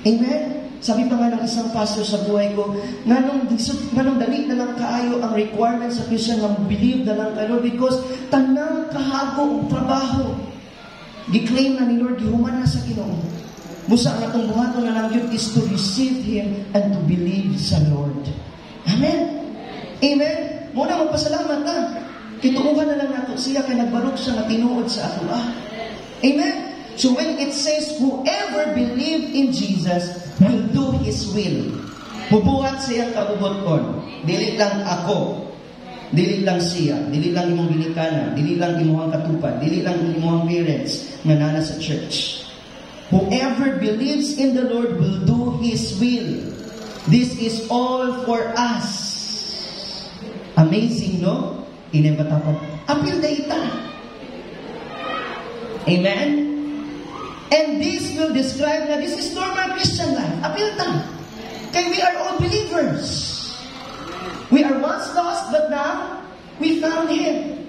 Amen? Sabi pa nga ng isang pastor sa buhay ko, nganong dali na lang kaayo ang requirements sa Christian nga believe na lang kayo because tanang kahago ang trabaho. Giklaim na ni Lord, gihuman na sa Ginoo. Busa ang atong buhaton na lang yun is to receive Him and to believe sa Lord. Amen? Amen? Muna magpasalamat na. Kituuhan na lang nato siya kay nagbarog siya na tinuod sa ato. Amen? So when it says, whoever believe in Jesus will do His will. Bubuhat siyang kabubuton. Dili lang ako. Dili lang siya. Dili lang imong ginikana. Dili lang imong katupad. Dili lang imong parents nga nana sa church. Whoever believes in the Lord will do His will. This is all for us. Amazing, no? Inembatapan. Apil na ita. Amen? And this will describe na this is normal Christian life. Apil ta. Kaya we are all believers. We are once lost, but now we found Him.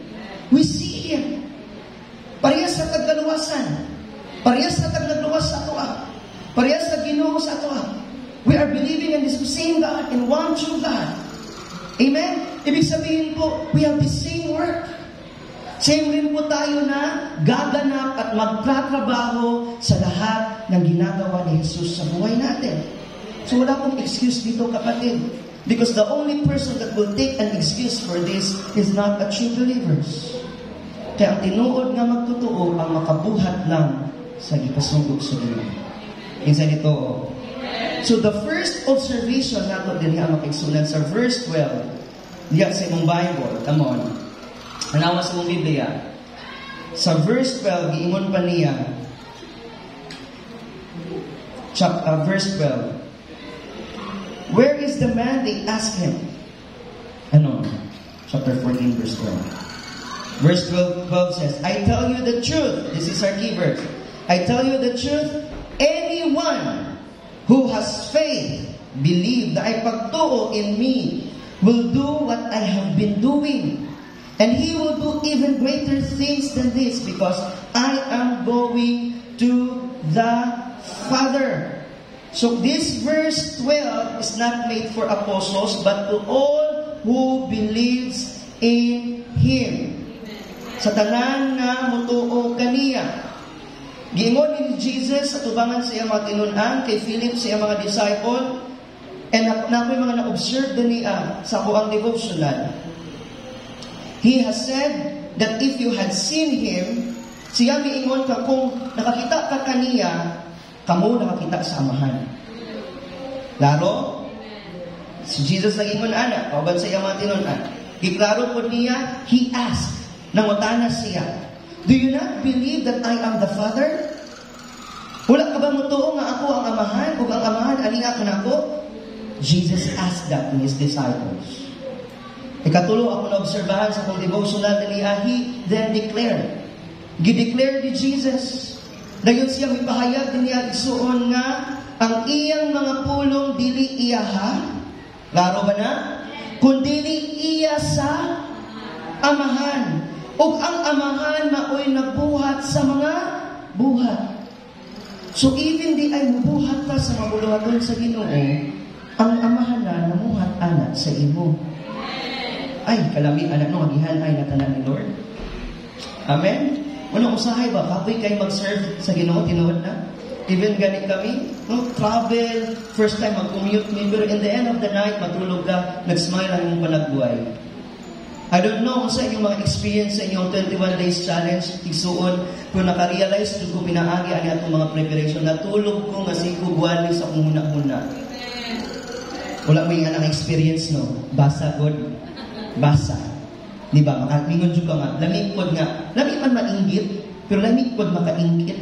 We see Him. Parehas sa tagkaluwasan. Parehas sa taglagluwas sa ato. Parehas sa Ginoo sa ato. We are believing in this same God, in one true God. Amen? Ibig sabihin po, we have the same work. Same rin po tayo na gaganap at magtatrabaho sa lahat ng ginagawa ni Jesus sa buhay natin. So wala pong excuse dito, kapatid. Because the only person that will take an excuse for this is not a true believers. Kaya ang tinuod nga magtotoo ang makabuhat lang sa gipasugod sa Ginoo. Insa nito. So the first observation nato dinhi ang makaigsunan sa verse 12. diya sa imong Bible, come on. Anawa sa imong Biblia. Sa verse 12, giingon pa niya, verse 12. Where is the man? They ask him. Ano? Chapter 14, verse 12. Verse 12 says, I tell you the truth. This is our key verse. I tell you the truth. Anyone who has faith, believe that ay pagtuo in me, will do what I have been doing. And he will do even greater things than this, because I am going to the Father. So this verse 12 is not made for apostles, but to all who believes in Him. Sa tanan na mutuo kaniya. Giingon ni Jesus sa tubangan sa iyang mga tinunan, kay Philip sa iyang mga disciple, and nakoy mga na-observe niya sa kuang devotional. He has said that if you had seen Him, siya giingon ka kung nakakita ka kaniya, kamo nakakita sa Amahan. Laro? Si Jesus nag-ingon anak, kauban sa iyang mga tinunan. Giklaro po niya, He asked, nangutana siya, do you not believe that I am the Father? Wala ka ba mutuo nga ako ang Amahan? Kung ang Amahan, aninga ka na ako? Jesus asked that to His disciples. Ikatulo ako na-obserbahan sa kong devotional niya, He then declared. Gideclare ni Jesus. Dayon siya mipahayag niya isuon nga ang iyang mga pulong dili iya ha. Laro ba na? Kundili iya sa Amahan. Ug ang Amahan maoy nagbuhat sa mga buhat. So even di ay mubuhat pa sa mabuluhaton sa Ginoo, ang Amahan na namuhat ana sa imo. Ay, kalami anak no, agihan ay natanan ni Lord. Amen? Unang usahay ba? Kapoy kayo mag-serve sa Ginoo, tinuod na? Even ganit kami, no? Travel, first time mag-commute me, pero in the end of the night, matulog ka, nag-smile ang iyong panagbuhay. I don't know kung sa inyong mga experience sa inyong 21 days challenge, isuon, kung nakarealize ko pinaagi ani atong mga preparation, natulog ko nga si Kugwali sa kong huna-huna. Wala mo yung anang experience, no? Basa, God. Basa. Di ba? Makalingon dyan ka nga. Lamig pod nga. Lamig man mainggit, pero lamig pod makainggit.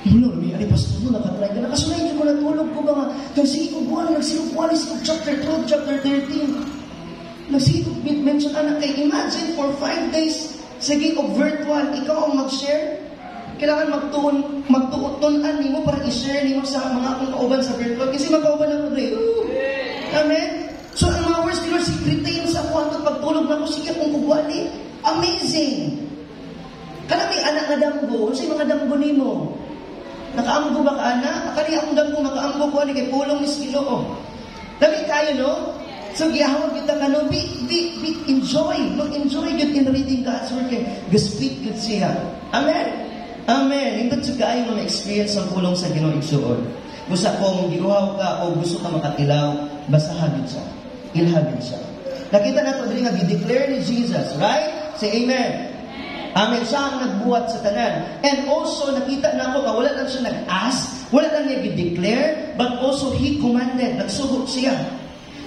Mula, lamig, ani pastor mo, nakatry ka. Nakasunay dyan ko natulog ko ba nga. Nagsigig ko buwan, nagsigig chapter 12, chapter 13. Nagsigig, mention anak kay, imagine for 5 days, sige, of virtual, ikaw ang mag-share. Kailangan magtuutunan ni mo para i-share ni mo sa mga akong kauban sa virtual. Kasi magkauban ako rin. Amen? So, ang mga words ni Lord, retain sa ako hanggang pagtulog na ko, sige akong kubuali. Amazing! Kanang may anak na damgo, sa mga damgo ni mo. Nakaamgo ba ka, anak? Kani akong damgo, makaamgo ko, kay pulong ni Skilo. Dami kayo, no? So, gihawag kita ka, no? Enjoy. Enjoy yun in reading God's word. Ga-speak yun siya. Amen? Amen. Hindi sa kayo mga experience ang pulong sa Ginoo igsuon. Gusto kong giruhaw ka o gusto ka makatilaw, basahan yun siya. Ilhabin siya. Nakita na ito din nga, i-declare ni Jesus, right? Say amen. Amen. Siya ang nagbuhat sa tanan. And also, nakita na ako, wala lang siya nag-ask, wala lang niya i-declare, but also He commanded. Nagsugot siya.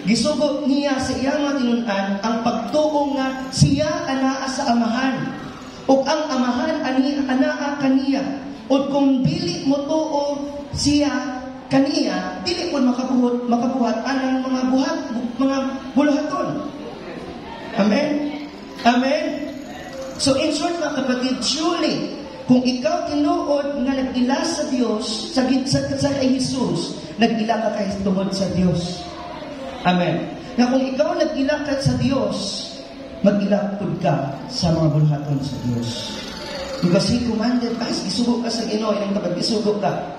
Gisugot niya sa iyang mga tinunan ang pagtuong nga siya anaa sa Amahan. O ang Amahan anaa kaniya. O kung dili mo tuo siya kaniya, dili po makabuhat anang mga buluhaton. Amen? Amen? So in short mga kapatid, truly, kung ikaw tinuod nga nag-ila sa Diyos, sa kay Jesus, nag-ila ka kay tungod sa Diyos. Amen? Na kung ikaw nag-ila ka sa Diyos, mag-ilapod ka sa mga buluhaton sa Diyos. Because He commanded, guys, isugo ka sa Ginoo, inang kapag isugo ka.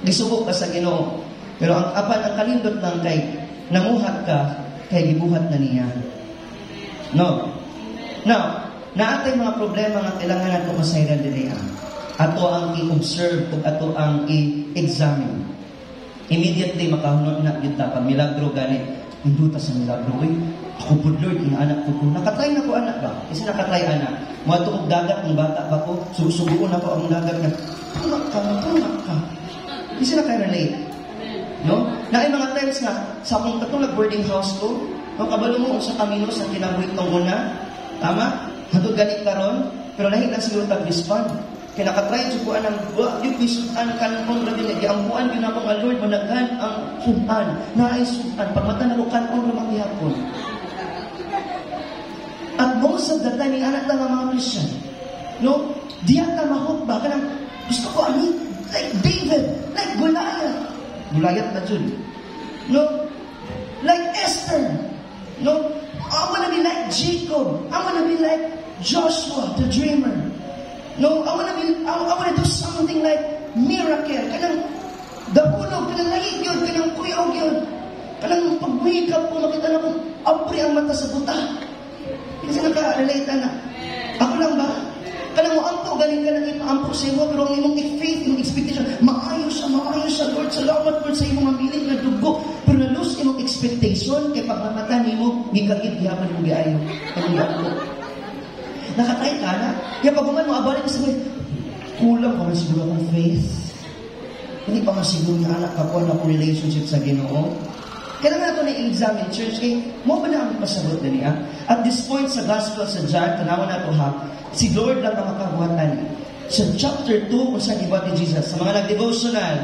Gisubok ka sa Ginoo. Pero ang kalindot lang kay namuhat ka, kay gibuhat na niya. No. Now, naatay mga problema nga kailangan nato masayran din niya. Ato ang i-observe o ato ang i-examine. Immediately makahunod na yun pag milagro ganit. Hinduta sa milagro. Uy, ako po Lord, inaanak ko. Nakatry na ko anak ba? Kasi nakatry anak. Mga tuog dagat ng bata ba ko, susubuon na ko ang dagat na, tumak ka. Hindi sila kayo relate. No? Na ay mga times nga, sa akong katong nag-boarding house ko, no, kabalo mo sa kamino sa kinabuhi tong una, tama? Hatod ganit karon, pero lahi lang siguro tag-respond. Kaya nakatry sa kuan ang yung pisutan kanon rabi nga giampuan gyud ako nga Lord managhan ang sudan, naay sudan pagmata na ko kanon ra maghihapon. At most of the time, anak lang ang mga Christian. No? Diyan ka mahot ba? Kanang, gusto ko like David, like Goliath. Goliath na dyan. No? Like Esther. No? I wanna be like Jacob. I wanna be like Joshua, the dreamer. No? I wanna do something like miracle. Kanang, dapunog, kanang lagi yun, kanang kuyog yun. Kanang pag-wake-up ko, makita na kong apri ang mata sa buta. Kasi naka-relate na. Ako lang ba? Kanang mo ampo, galing ka nang ipaampo sa iyo, pero ang imong faith, imong expectation, maayos siya, Lord, salamat Lord sa imong amilit na dugo. Pero na-lose imong expectation, kaya pagmamata nimo, gikagid, gihapan mo giayo. Nakatay ka na. Kaya pag mo abalik sa mga, kulang pa man siguro akong faith. Hindi pa man siguro yung anak ka po na relationship sa Ginoo. Kailangan nato na i-examine church kay mo ba na ang pasagot na niya? At this point sa gospel sa John, tanawan nato ha, si Lord lang ang makabuhatan. Sa chapter 2, kung saan iba ni Jesus, sa mga nag-devotional,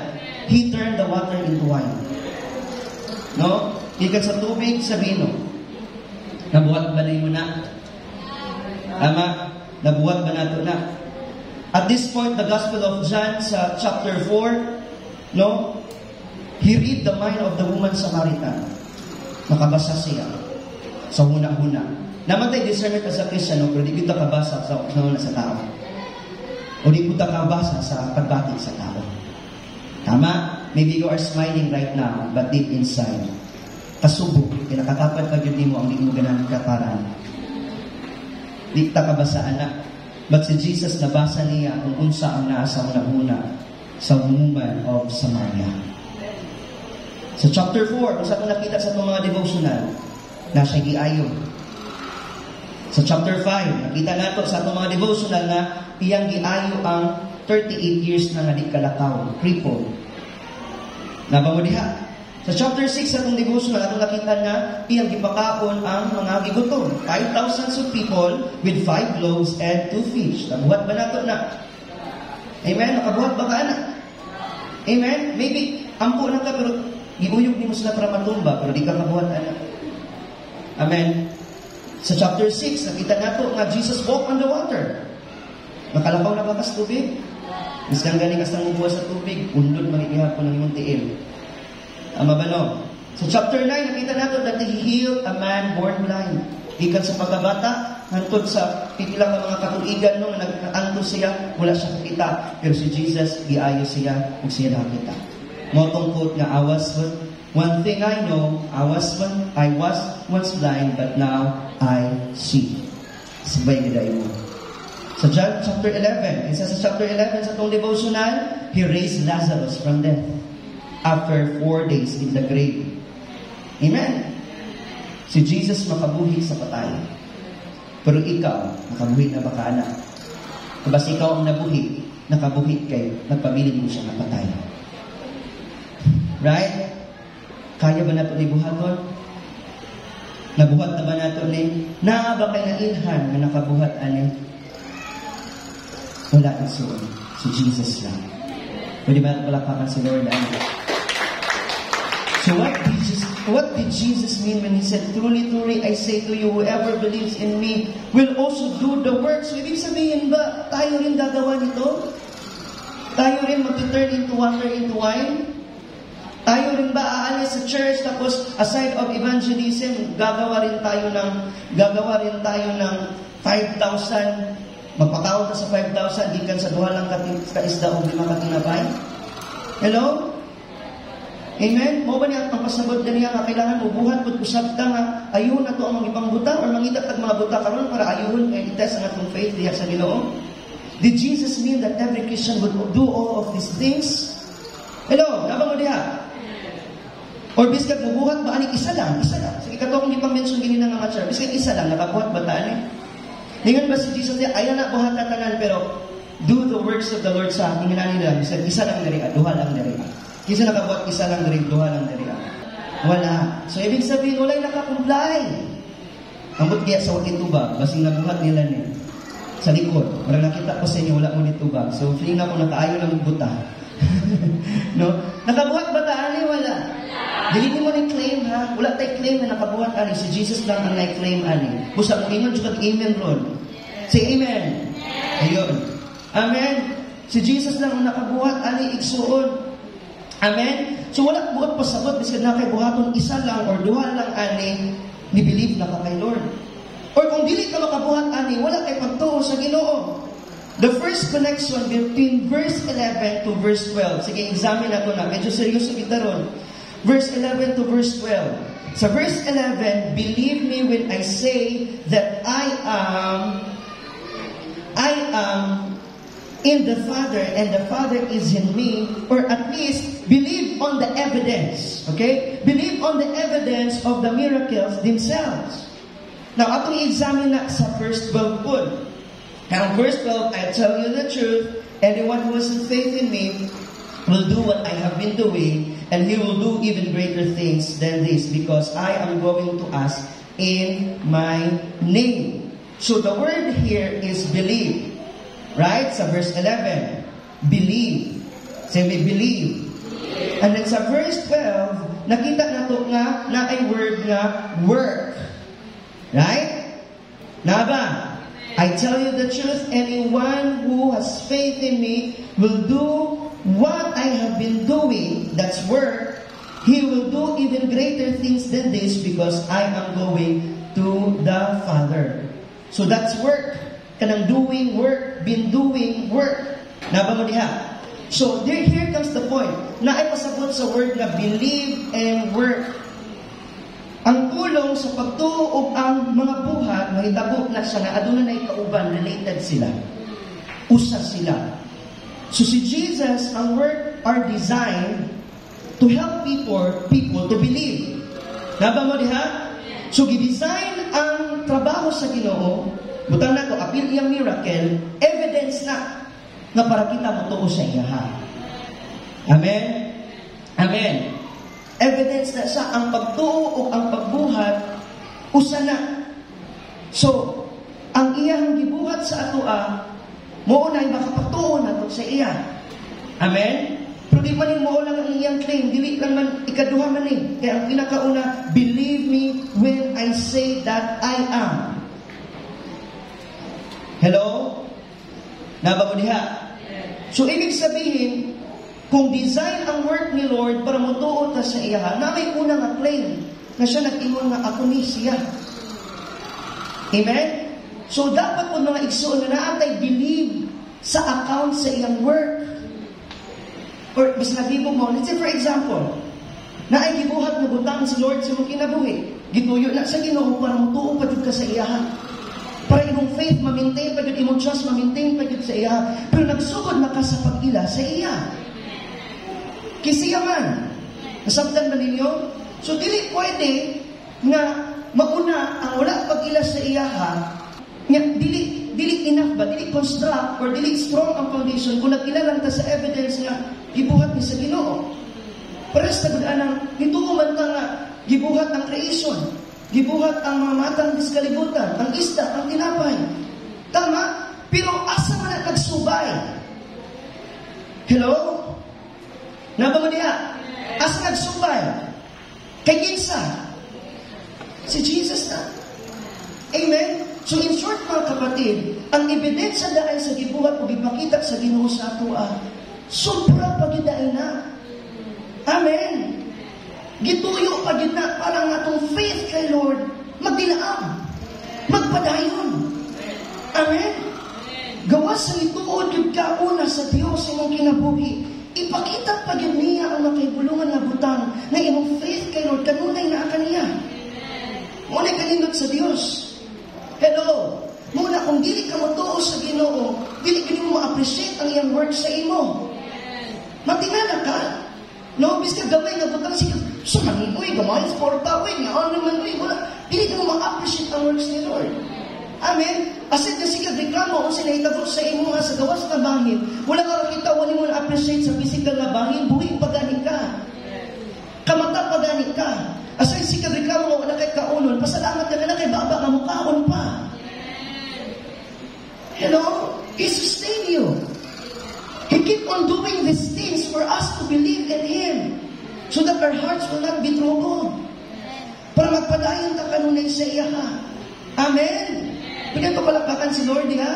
He turned the water into wine. No? Ikan sa tubig, sa vino. Nabuhat ba na mo na? Tama? Nabuhat ba nato na? At this point, the gospel of John sa chapter 4, no? He read the mind of the woman Samaritan. Nakabasa siya sa huna-huna. Namatay discernment as a Christian, pero di kita kabasa sa tao. O di kita kabasa sa pagbati sa tao. Tama? Maybe you are smiling right now, but deep inside, kasubok, kinakatapat ka yun mo ang di mo ganang kataran. Di kita kabasa, anak. But si Jesus, nabasa niya kung unsa ang nasa huna-huna sa woman of Samaria. Sa chapter 4, kung saan ko nakita sa itong mga devotional, na siya giayo. Sa chapter 5, nakita nato sa itong mga devotional na iyang giayo ang 38 years na nga di kalakaw, crippled. Nabangudiha. Sa chapter 6 sa itong devotional, atong nakita na iyang gipakaon ang mga gigutom. 5,000 of people with 5 loaves and 2 fish. Nabuhat ba nato na? Amen? Nakabuhat ba ka na? Amen? Maybe, ampo na ka, pero gibuyog ni mo sila para matumba, pero di ka kabuhat, anak. Amen. Sa chapter 6, nakita nato nga Jesus walked on the water. Makalakaw na ba kas tubig? Mas kang galing kas nang sa tubig, undod magigihapon ng imong tiil. Ama ba no? Sa chapter 9, nakita nato that He healed a man born blind. Ikan sa pagkabata, hantod sa pitilang ng mga katuigan no, nag-anto siya, wala siya kakita. Pero si Jesus, giayo siya, kung siya nakita. Motong quote nga, one thing I know, I was once blind, but now I see. Sabay nila mo. Sa John chapter 11, isa sa chapter 11 sa itong devotional, He raised Lazarus from death after 4 days in the grave. Amen. Si Jesus makabuhi sa patay. Pero ikaw, nakabuhi na baka anak. Kabas ikaw ang nabuhi, nakabuhi kay nagpamili mo siya na patay. Right? Kaya ba nato ni buhaton? Nabuhat na ba nato ni? Naa ba kay nailhan na nakabuhat ani? Wala na si Jesus lang. Pwede ba palakpakan si Lord ani? So what did Jesus mean when He said, truly, truly, I say to you, whoever believes in me will also do the works. So, ibig sabihin ba, tayo rin gagawa nito? Tayo rin mag-turn into water into wine? Tayo rin ba aalis sa church tapos aside of evangelism, gagawa rin tayo ng 5,000, magpakaon ka sa 5,000, gikan sa duha lang kaisda o 5 katinapay? Hello? Amen? Mo ba niya ang pasabot na niya kailangan mo buhat pud usab ta nga ayun na to ang mga ibang buta or mangita tag mga buta karon para ayuhon kay itest ang atong faith diha sa Ginoo? Did Jesus mean that every Christian would do all of these things? Hello? Nabang mo diha? Or biskat mubuhat ba aning isa lang? Sige kato kung di pang mention gini na nga church. Biskat isa lang nakabuhat ba ta ani? Ningon ba si Jesus niya ayan na buhat tanan pero do the works of the Lord sa ating nila. Biskat isa lang diri, duha lang diri. Kisa nakabuhat isa lang diri, duha lang diri. Wala. So, ibig sabihin, wala'y nakakumplay. Ambot kaya sa wakit tubag, basing nabuhat nila niya. Sa likod. Wala nakita ko sa inyo, wala mo nitubag. So, feeling ako nakaayo lang magbuta. No? Nakabuhat ba taani? Wala. Dili mo ni claim ha. Wala tayo claim na nakabuhat ani. Si Jesus lang ang na-claim ani. Busa mo ingon jud amen ron. Say amen. Ayun. Amen. Si Jesus lang ang nakabuhat ani igsuon. Amen. So wala buhat pasabot bisan na kay buhaton isa lang or duha lang ani ni believe na ka kay Lord. Or kung dili ka makabuhat ani, wala kay pagtuo sa Ginoo. The first connection between verse 11 to verse 12. Sige, examine nato na. Medyo seryoso kita ron. Verse 11 to verse 12. Sa verse 11, believe me when I say that I am in the Father and the Father is in me, or at least believe on the evidence. Okay? Believe on the evidence of the miracles themselves. Now, atong i-examine na sa verse 12 po. Now, verse 12, I tell you the truth, anyone who has faith in me will do what I have been doing, and he will do even greater things than this, because I am going to ask in my name. So the word here is believe. Right? Sa verse 11, believe. Say me, believe. And then sa verse 12, nakita na to nga na ay word nga work. Right? Na ba? I tell you the truth, anyone who has faith in me will do what I have been doing, that's work. He will do even greater things than this, because I am going to the Father. So that's work. Kanang doing work, been doing work. Naba mo diha? So here comes the point. Na ay pasabot sa word na believe and work. Ang kulong sa pagtuo og ang mga buhat, mahitabo na siya na aduna na ikauban, related sila. Usa sila. So si Jesus, ang work are designed to help people to believe. Naba mo diha? So gidesign ang trabaho sa Ginoo, butang na to, apil iyang miracle, evidence na para kita mo tuo sa iya ha. Amen? Amen. Evidence na sa ang pagtuo o ang pagbuhat, usa na. So, ang iyang gibuhat sa atoa, mo na makapagtuo na to sa iya. Amen? Pero di man mo lang ang iyang claim, dili lang man, ikaduha man eh. Kaya ang pinakauna, believe me when I say that I am. Hello? Naba mo diha? So, ibig sabihin, kung design ang work ni Lord para mutuo ta sa iya, na may unang nga claim na siya nag-ingon nga ako ni siya. Amen? So, dapat po mga igsoon na naatay believe sa account sa iyang work. Or, mas nagibo mo, let's say for example, na ay gibuhat na butang si Lord sa mong kinabuhi. Gituyo na sa Ginoo para mutuo pa dito ka sa iya. Para imong faith, ma-maintain pa dito, imong trust, ma-maintain pa dito sa iya. Pero nagsugod na ka sa pag-ila sa iya. Kisiya man. Nasabtan ba ninyo? So, dili pwede nga mauna ang wala pag-ila sa iya ha, nga dili enough ba, dili construct or dili strong ang foundation kung nag-ila lang ta sa evidence nga gibuhat ni sa Ginoo. Pares na gudaan nituo man ta nga gibuhat ang creation, gibuhat ang mga matang diskalibutan, ang isda, ang tinapay. Tama? Pero asa man na nagsubay? Hello? Naba mo niya? Asa nagsubay? Kay kinsa? Si Jesus na. Amen? So in short mga kapatid, ang ebidensya dahil sa gibuhat o gipakita sa Ginoo sa atua, sobra pagidain na. Amen? Gituyo pagid na para nga itong faith kay Lord magdilaam, magpadayon. Amen? Gawas sa ituod yung kauna sa Diyos imong kinabuhi. Ipakita pagid niya ang nakibulungan na butang na imong faith kay Lord kanunay na kaniya. Muna kanindot sa Diyos. Hello. Muna kung dili ka motuo sa Ginoo, dili ka mo ma-appreciate ang iyang work sa imo. Matingala ka. No, bis ka gamay na butang siya. So maninoy, gamay sa porta, nga ano naman, wala. Dili ka mo ma-appreciate ang works ni Lord. Amen? Asin na sige, reklamo kung sinahitabo sa imo nga sa gawas na bangin. Wala ka kita, wala mo na-appreciate sa physical na bangin, buhi pagani ka. Kamata pagani ka. Asin sige, reklamo kung wala kay kaunon, pasalamat ka na kay baba ka mukhaon pa. Hello? He sustain you. He keep on doing these things for us to believe in Him. So that our hearts will not be troubled. Para magpadayon ka kanunay sa iya ha. Amen? Bigyan pa palakpakan si Lord, ha?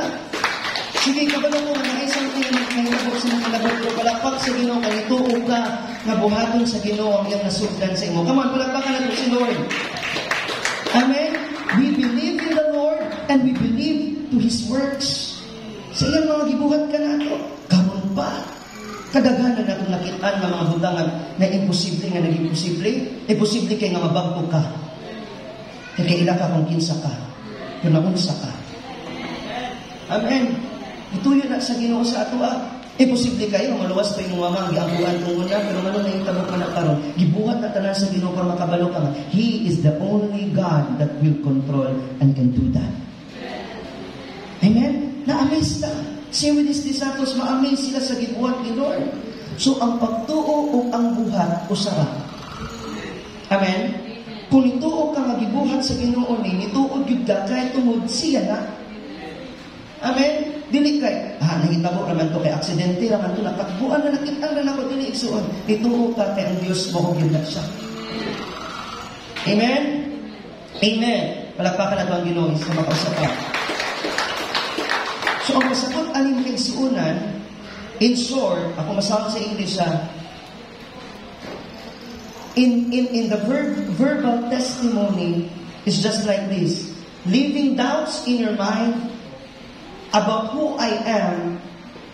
Sige, kabalo ko nga isang tinanong sa mga labot ko. Palakpak sa Ginoo, kanituog ka, nga buhaton sa Ginoo ang iyang nasugdan sa imo. Come on, palakpakan natin si Lord. Amen? We believe in the Lord and we believe to His works. Sa iyang mga gibuhat ka na ito, kamon pa. Kadaghanan na itong nakitaan ng mga budangan na imposible nga naging posible. Imposible kay nga mabagto ka. Kaya kaila ka kung kinsa ka. Kung naunsa ka. Amen. Ituyo na sa Ginoo sa ato Imposible kayo, maluwas pa yung mamang giangkuhan tungod na, pero ano na yung tabok na karon. Gibuhat na tanan sa Ginoo para makabalo ka. He is the only God that will control and can do that. Amen? Na-amaze na. Same with these disciples, ma-amaze sila sa gibuhat ni Lord. So, ang pagtuo o ang buhat, usara. Amen? Kung nituo ka nga gibuhat sa Ginoo ni, nituod yun ka, kahit tungod siya na. Amen? Dili kay, nahitabo naman to kay aksidente naman to, nakatbuan na nakitaan na ako, dili iksuon. Nituo ka kay ang Diyos mo, yun na siya. Amen? Amen. Palakpakan na ito ang Ginoo, isa makausap ka. So, ang masagot aling kay suunan, in short, ako masagot sa English in the verbal testimony is just like this. Leaving doubts in your mind about who I am,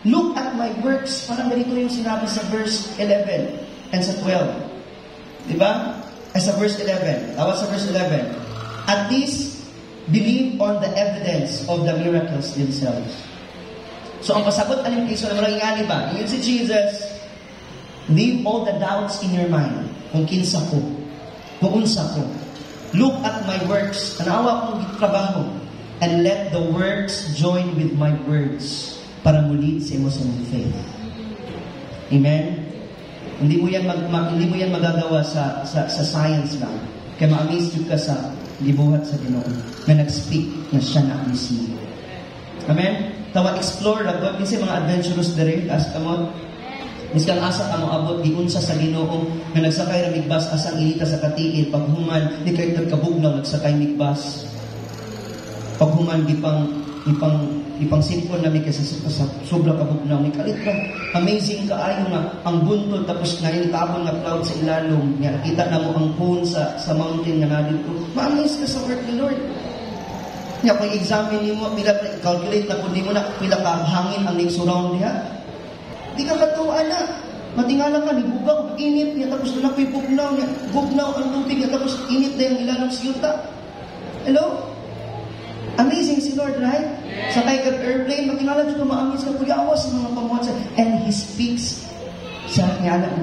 look at my works. Parang ganito yung sinabi sa verse 11 and sa 12. Diba? Sa verse 11. Tawag sa verse 11. At least, believe on the evidence of the miracles themselves. So, ang pasagot aling piso na marang ingani ba? Yun si Jesus, leave all the doubts in your mind. Kung kinsa ko. Kung unsa ko. Look at my works. Anawa kong trabaho. And let the works join with my words para muli sa imo sa faith. Amen? Hindi mo yan magagawa sa science lang. Kaya ma-amaze ka sa libuhat sa Ginoo na nag-speak na siya na mismo. Amen? Tawa explore lang doon. Minsan mga adventurous dire, as kamot. Minsan asa ka mo abot, di unsa sa Ginoo na nagsakay na migbas asang inita sa katiil. Paghuman, di kayo kabugnaw, nagsakay migbas. Paghuman, ipang simpon namin kasi sa sobrang kabugnaw. May kalit ka, amazing ka ayo nga, ang buntod, tapos nainitabon nga cloud sa ilalong. Nakita na mo ang cone sa mountain nga dito. Ma-amaze ka sa work ni Lord. Kaya kung examine mo, calculate na kung di mo na pila ka hangin ang nag-surround niya, di ka katuan na. Matingala ka, nibubag, init niya, tapos na ako'y bugnaw niya. Bugnaw ang tubig niya, tapos init na yung ilalong siyuta. Hello? Amazing si Lord, right? Yes. Sakay ka airplane, matingala dito, ma-amaze ka, kuyawas sa mga pamuhat and He speaks sa ngala ng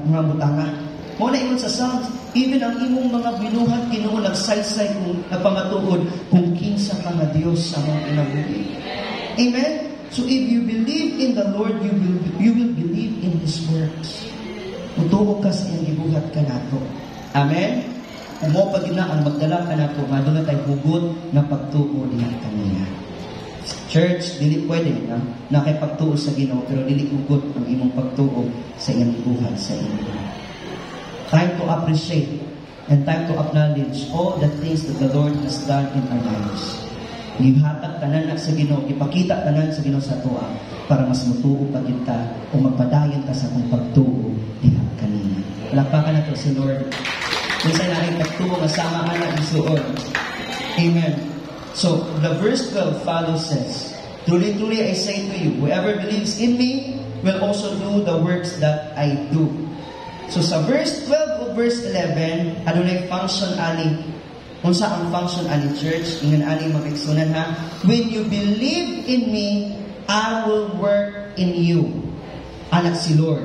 mga butanga. Muna ingon sa Psalms, even ang imong mga binuhat Ginoo nagsaysay kung nagpamatuod kung kinsa ka nga Dios sa mga kinabuhi. Amen? So if you believe in the Lord, you will believe in His works. Mutuo ka sa iyang gibuhat ka nato. Amen? Mo pag na ang magdala ka nato, madula tayo hugot na pagtuo niya kanina. Church, dili pwede na kay pagtuo sa Ginoo, pero dili hugot ang imong pagtuo sa iyang gibuhat sa inyo. Time to appreciate and time to acknowledge all the things that the Lord has done in our lives. Gihatag tanan na sa Ginoo, ipakita tanan sa Ginoo sa tuwa para mas mutuo pa kita o magpadayon ka sa kung pagtuo diha kanina. Palakpakan nato si Lord. Minsan na rin pagtuo masama ka na isuon. Amen. So, the verse 12 follows says, truly, truly I say to you, whoever believes in me will also do the works that I do. So sa verse 12 o verse 11, ano na yung function ani? Kung sa ang function ani church, ingan ani mag-eksunan ha? When you believe in me, I will work in you. Anak si Lord.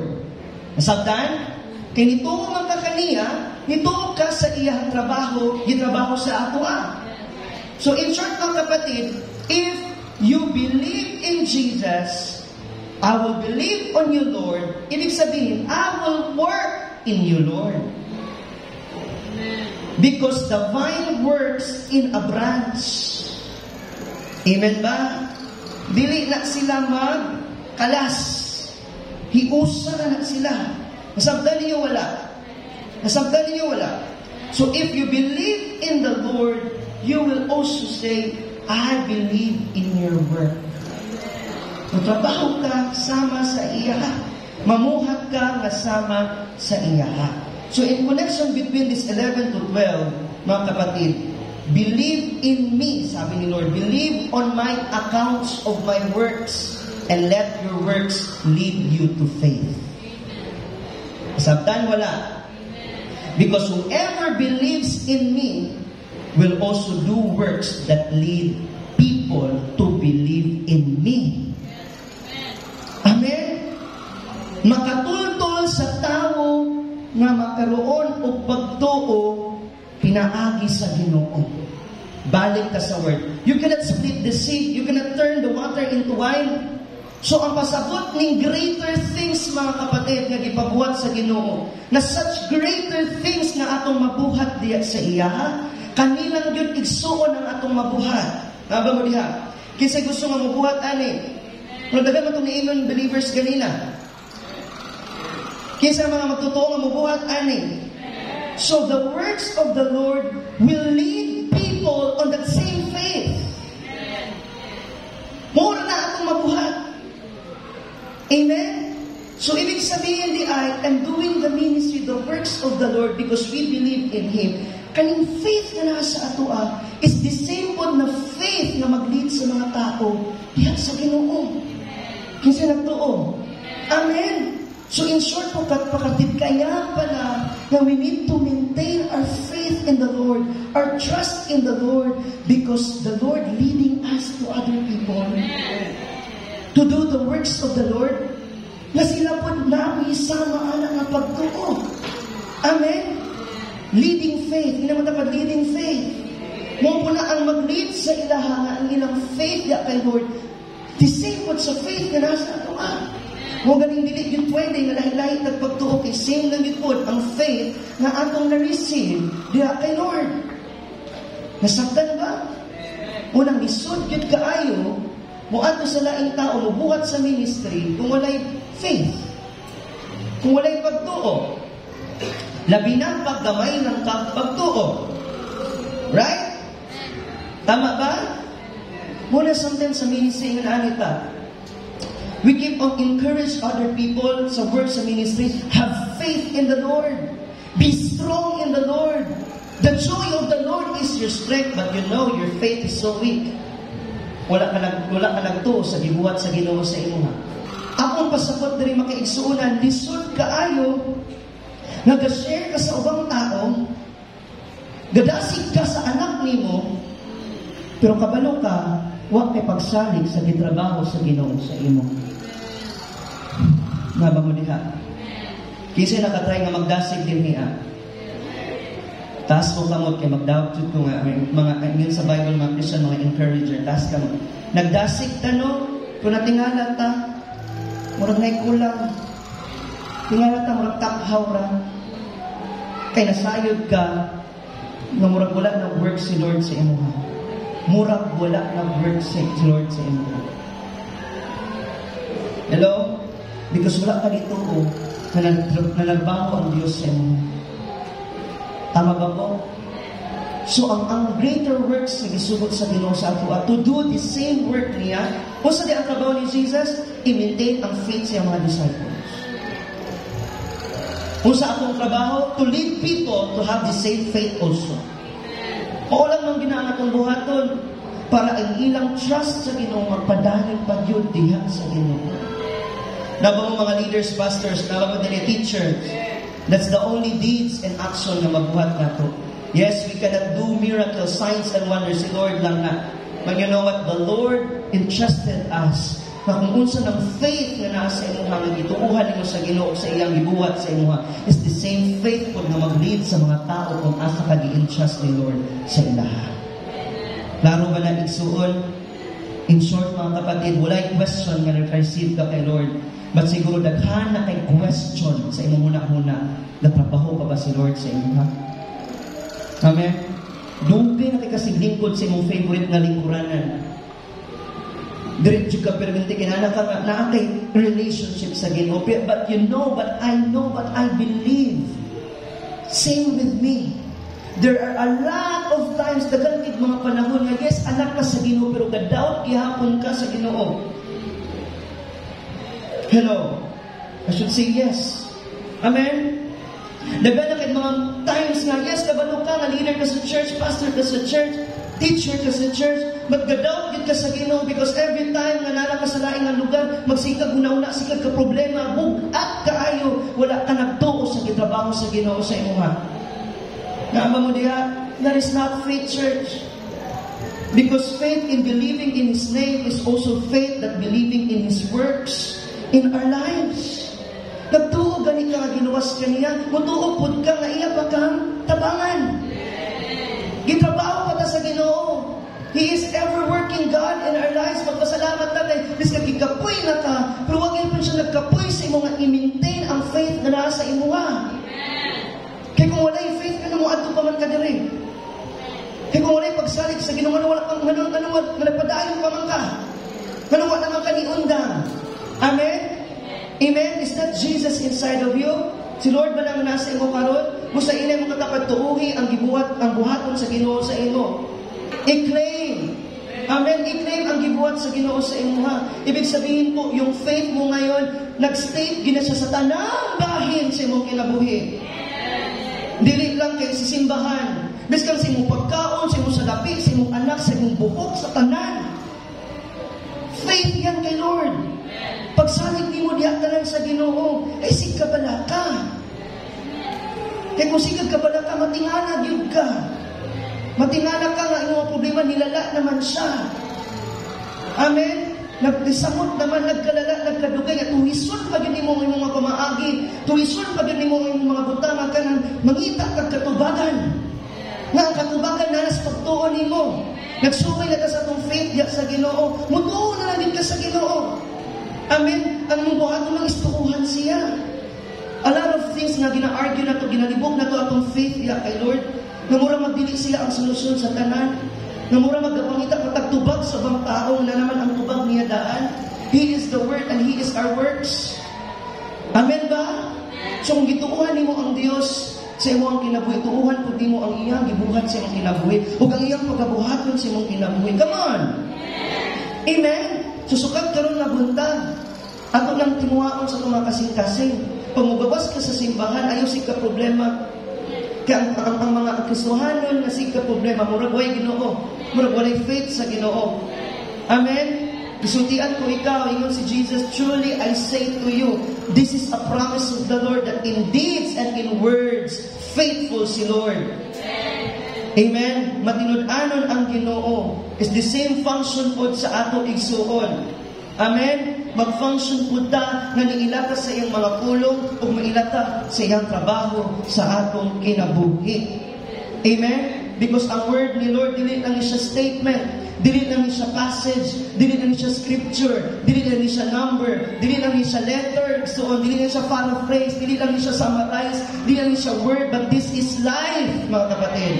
Masabtan? Kaya nituo man ka kaniya, nituo ka sa iyang trabaho, gitrabaho sa ato So in short mga kapatid, if you believe in Jesus, I will believe on you, Lord. Ibig sabihin, I will work in you, Lord. Because the vine works in a branch. Amen ba? Dili na sila magkalas. Hiusa na sila. Nasabdan niyo wala. Nasabdan niyo wala. So if you believe in the Lord, you will also say, I believe in your work. Magtrabaho ka sama sa iya. Mamuhat ka kasama sa iya. So in connection between this 11 to 12, mga kapatid, believe in me, sabi ni Lord, believe on my accounts of my works, and let your works lead you to faith. Sabdan wala. Because whoever believes in me will also do works that lead people to believe in me. Amen? Makatultol sa tao nga makaroon o pagtuo pinaagi sa Ginoo. Balik ka sa word. You cannot split the sea. You cannot turn the water into wine. So ang pasabot ng greater things, mga kapatid, nga gipabuhat sa Ginoo, na such greater things nga atong mabuhat diya sa iya, kanilang yun igsuon ang atong mabuhat. Nga mo diha? Kinsa gusto nga mabuhat ani? Kung dagan mo itong niinon believers ganina. Kinsa mga magtotoo nga mabuhat ani? So the works of the Lord will lead people on that same faith. Mura na atong mabuhat. Amen? So, ibig sabihin di ay, I'm doing the ministry, the works of the Lord because we believe in Him. Kaning faith na nasa atua is the same po na faith na mag-lead sa mga tao diyan sa Ginoo. Kinsa nagtuo. Amen? So, in short po, pakatid kaya pala na we need to maintain our faith in the Lord, our trust in the Lord, because the Lord leading us to other people. To do the works of the Lord, na sila po namin isama alang ang pagtuo. Amen? Leading faith. Hindi naman dapat leading faith. Mo po na ang mag-lead sa ilaha ang ilang faith ya kay Lord. The same po sa faith na nasa ato mo ganing dili yun pwede na lahi-lahi at pagtuo kay same lang yun po ang faith na atong na-receive diya kay Lord. Nasaktan ba? Unang isod yun kaayo muadto sa laing tao, mubuhat sa ministry, kung walay faith, kung walay pagtuo, labi na paggamay ng pagtuo. Right? Tama ba? Muna sometimes sa ministry ng anita, we keep on encourage other people sa work sa ministry, have faith in the Lord. Be strong in the Lord. The joy of the Lord is your strength, but you know your faith is so weak. Wala ka nagtuo sa gibuhat sa Ginoo sa imuha. Akong pasabot diri makaigsuonan, lisod kaayo, nag-share ka sa ubang tao, gadasig ka sa anak nimo, pero kabalo ka, wa kay pagsalig sa gitrabaho sa Ginoo sa imo. Naba mo diha. Kinsa nakatry nga magdasig din niya. Taas ko kamot kay magdawat ko nga mga ngayon sa Bible mga Christian mga encourager taas kamot. Nagdasig ta no kung natingala ta murag nay kulang. Tingala ta murag takhaw ra. Kay nasayod ka nga murag wala na work si Lord sa imuha. Murag wala na work si Lord sa imuha. Hello? Because wala ka dito na nagbago ang Diyos sa imuha. Tama ba po? So, ang greater works na gisugod sa Ginoo sa ato at to do the same work niya, kung sa di ang trabaho ni Jesus, imitate ang faith sa mga disciples. Kung sa atong trabaho, to lead people to have the same faith also. Paulang nang ginaang atong buhaton para ang ilang trust sa Ginoo magpadaling pagyud diha sa Ginoo. Naba mga leaders, pastors, naba mga teachers, that's the only deeds and action na mabuhat nato. Yes, we cannot do miracles, signs, and wonders. Si Lord lang na. But you know what? The Lord entrusted us na kung unsa ng faith na nasa imo nga gituuhan nimo sa Ginoo sa iyang gibuhat sa imo is the same faith po na mag-lead sa mga tao kung asa ka gi-entrust ni Lord sa ilaha. Klaro ba na igsuon? In short, mga kapatid, walay question nga nag-receive ka kay Lord. But siguro daghan na kay question sa imong muna-muna. Nagtrabaho pa ba si Lord sa imo, ha? Amen? Dugay na kay kasiglingkod sa imong favorite nga lingkuranan. Diretso ka pero hindi kinana ka na kay relationship sa Ginoo. But you know, but I believe. Same with me. There are a lot of times, daghang mga panahon nga, yes, anak ka sa Ginoo, pero gadawat gihapon ka sa Ginoo. Hello? I should say yes. Amen? Daghang na mga times nga, yes, kabalo ka, nga leader ka sa church, pastor ka sa church, teacher ka sa church, but gadawat gid ka sa Ginoo because every time nga nala ka sa laing nga lugar, magsikag una-una sikag ka problema, bugat kaayo, wala ka nagtuo sa gitrabaho sa Ginoo sa imuha. Naama mo diha, that is not faith, church. Because faith in believing in His name is also faith that believing in His works in our lives. Nagtuo gani ka nga ginuwas ka niya, mutuo pud ka nga iya pa kang tabangan. Gitrabaho pa ta sa Ginoo. He is ever working God in our lives. Magpasalamat na kay bis ka gikapoy na ka, pero wag gyud siya nagkapoy sa imo nga i-maintain ang faith na nasa imuha. Kaya kung wala yung faith ka na mo, ato pa man ka dire. Kaya kung wala yung pagsalig sa Ginoo, wala pang nagpadayon pa man ka. Wala naman ka ni undang. Amen? Amen? Is that Jesus inside of you? Si Lord ba lang nasa imo karon? Musa inay mo katapat tuuhi ang buhaton sa Ginoo sa imo. I-claim. Amen? I-claim ang gibuhat sa Ginoo sa imo, ha? Ibig sabihin po, yung faith mo ngayon, nag-state gina siya sa tanang bahin sa imong kinabuhi. Dili lang kay sa simbahan. Biskan sa imong pagkaon, sa imong salapi, sa imong anak, sa imong buhok, sa tanan. Faith yan kay Lord. Pagsalig ni mo diya tanan sa Ginoo, ay sigka bala ka. Kaya kung sigka ka bala ka, matingana yun ka. Matingana ka nga imong problema, nilala naman siya. Amen? Nagdisamot naman, nagkalala, nagkadugay, at tuwison pa din mo ang mga pamaagi, tuwison pa din mo ang mga butang, ka nang mangita kag katubagan. Nga ang katubagan na nas pagtuon nimo. Nagsuway na ka sa itong faith diya sa Ginoo. Mutuo na lang ka sa Ginoo. Amen? Ang buhat mo lang istukuhan siya. A lot of things nga gina-argue na to, ginalibog na to atong faith diya kay Lord. Namura magdili sila ang solusyon sa tanan. Namura magapangita patagtubag sa bang taong na naman ang tubag niya daan. He is the Word and He is our works. Amen ba? So kung gituuhan nimo ang Dios sa imong kinabuhi, tuuhan pud nimo ang iyang gibuhat sa imong kinabuhi ug ang iyang pagabuhaton sa imong kinabuhi. Come on. Amen. Susukat karon nga buntag. Ato nang timuhaon sa mga kasing-kasing. Pag mugawas ka sa simbahan, ayaw si ka problema. Kaya ang mga Kristohanon na si ka problema, murag way Ginoo. Murag walay faith sa Ginoo. Amen? Isultian ko ikaw, ingon si Jesus, truly I say to you, this is a promise of the Lord that in deeds and in words, faithful si Lord. Amen? Matinud-anon ang Ginoo. Is the same function po sa ato igsuon. Amen? Mag-function po ta na niilata sa iyang mga kulong o mailata sa iyang trabaho sa atong kinabuhi. Amen? Because ang word ni Lord, dili lang siya statement, dili lang siya passage, dili lang siya scripture, dili lang siya number, dili lang siya letter, so dili lang siya paraphrase, dili lang siya summarize, dili lang siya word, but this is life, mga kapatid.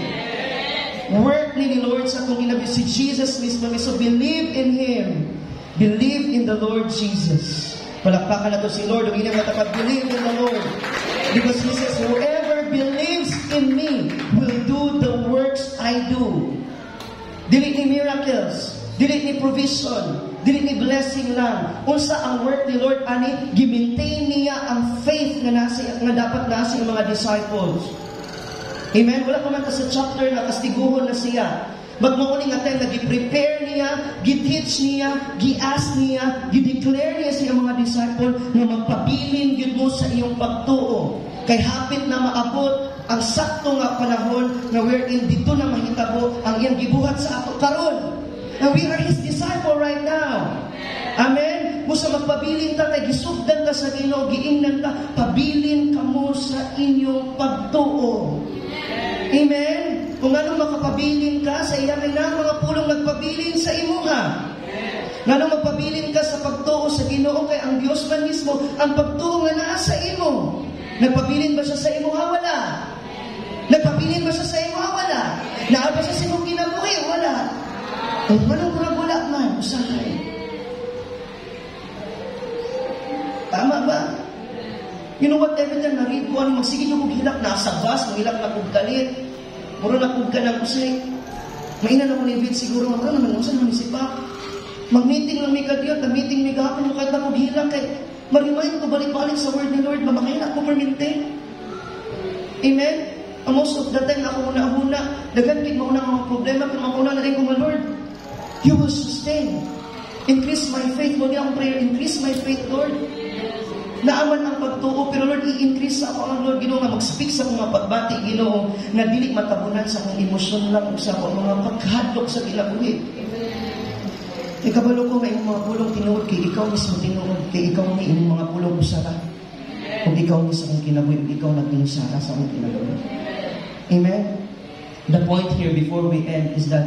Work ni Lord sa kung inabi si Jesus mismo. So believe in Him. Believe in the Lord Jesus. Palakpakan na to si Lord. Huwag niya matapat, believe in the Lord. Because He says, whoever believes in me will do the works I do. Dili ni miracles, dili ni provision, dili ni blessing lang. Unsa ang work ni Lord ani, gi-maintain niya ang faith nga dapat nasa ang mga disciples. Amen? Wala pa man sa chapter na kastiguhon na siya. Magmauling nga tayo, nag-prepare niya, gi-teach niya, gi-ask niya, gi-declare niya sa mga disciple na magpabilin yun mo sa iyong pagtuo. Kay hapit na maabot ang sakto nga panahon na wherein dito na mahitabo ang iyang gibuhat sa ato karon. And we are His disciple right now. Amen? Musa magpabilin ta, kay gisugdan ka sa Ginoo, giingnan ka, pabilin ka mo sa inyong pagtuo. Amen? O Kung ano makapabilin ka sa iya na mga pulong nagpabilin sa imuha. Nga magpabilin ka sa pagtuo sa Ginoo kay ang Dios man mismo ang pagtuo nga naa sa imo. Nagpabilin ba siya sa imuha? Wala. Nagpabilin ba siya sa imuha? Wala. Naa ba siya sa imong kinabuhi? Wala. O manong wala man, usahay. Tama ba? You know what, every time na-read ko, magsige yung hilak na asabas, hilak na kugkalit, muro na kugka ng usay. Mainan ako ni Vince siguro, muro naman, usan naman isipa. Mag-meeting lang may kadiyot, na-meeting may gapon, kahit na kughilang, kay ma-remind ko balik-balik sa word ni Lord, mamakain ako perminte. Amen? Most of the time, ako una-una, dagandit mo na mga problema, pero mauna na rin ko, my Lord, you will sustain. Increase my faith. Huwag niya akong prayer, increase my faith, Lord. Naaman ang pagtuo, pero Lord, i-increase ako ang Lord, Ginoo, nga mag-speak sa mga pagbati, Ginoo, na dili matabunan sa akong emosyon lang, sa akong mga pagkadlok sa kinabuhi. Ikabalo ko, may mga pulong tinuod, kay ikaw mismo tinuod, kay ikaw may mga pulong usara. Kung ikaw mismo sa akong kinabuhi, ikaw nag-inusara sa akong kinabuhi. Amen? The point here, before we end, is that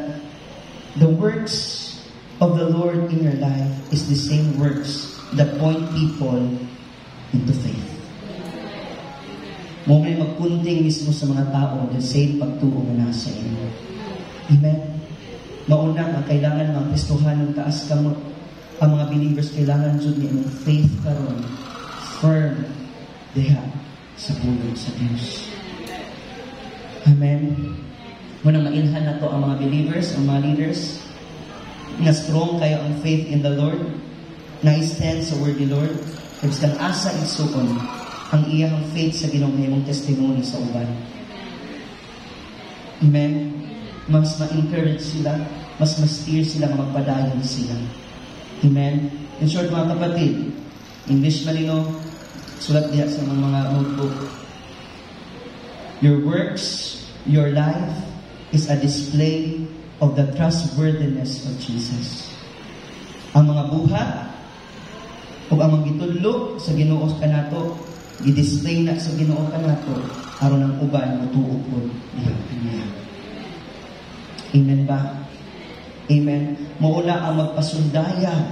the works of the Lord in your life is the same works that point people into faith. Mo may magpunting mismo sa mga tao the same pagtuo na nasa inyo. Amen? Mauna ang kailangan mga Kristohan ng taas kamot. Ang mga believers kailangan dyan niya ng faith karon, firm diha sa pulong sa Diyos. Amen? Munang mailhan na to ang mga believers, ang mga leaders, na strong kayo ang faith in the Lord, na stand sa word ni Lord, tapos kang asa isukon ang iyang faith sa ginong testimony sa uban. Amen? Mas ma-encourage sila, mas ma-steer sila, magpadayon sila. Amen? In short, mga kapatid, English malino, sulat diya sa mga notebook. Your works, your life, is a display of the trustworthiness of Jesus. Ang mga buhat, o ang magitudlo sa Ginoo kanato, i-display na sa Ginoo kanato, aron ang uban mutuo po diha kaniya. Amen ba? Amen. Mauna ang magpasundayag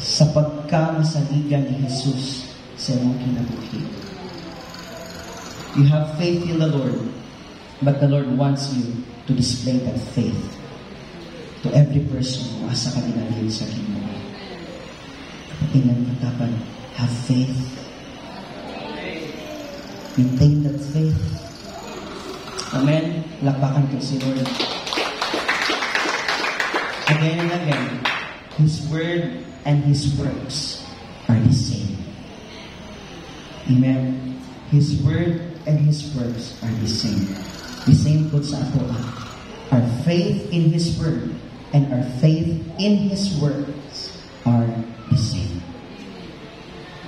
sa pagkamasaligan ni Jesus sa iyong kinabuhi. You have faith in the Lord, but the Lord wants you to display that faith to every person who asa ka dinalhin sa Ginoo. Kapatinan katapan, have faith. Maintain that faith. Amen? Lakbakan ko si Lord. Again and again, His word and His works are the same. Amen? His word and His works are the same. The same po sa ato. Our faith in His word and our faith in His works are the same.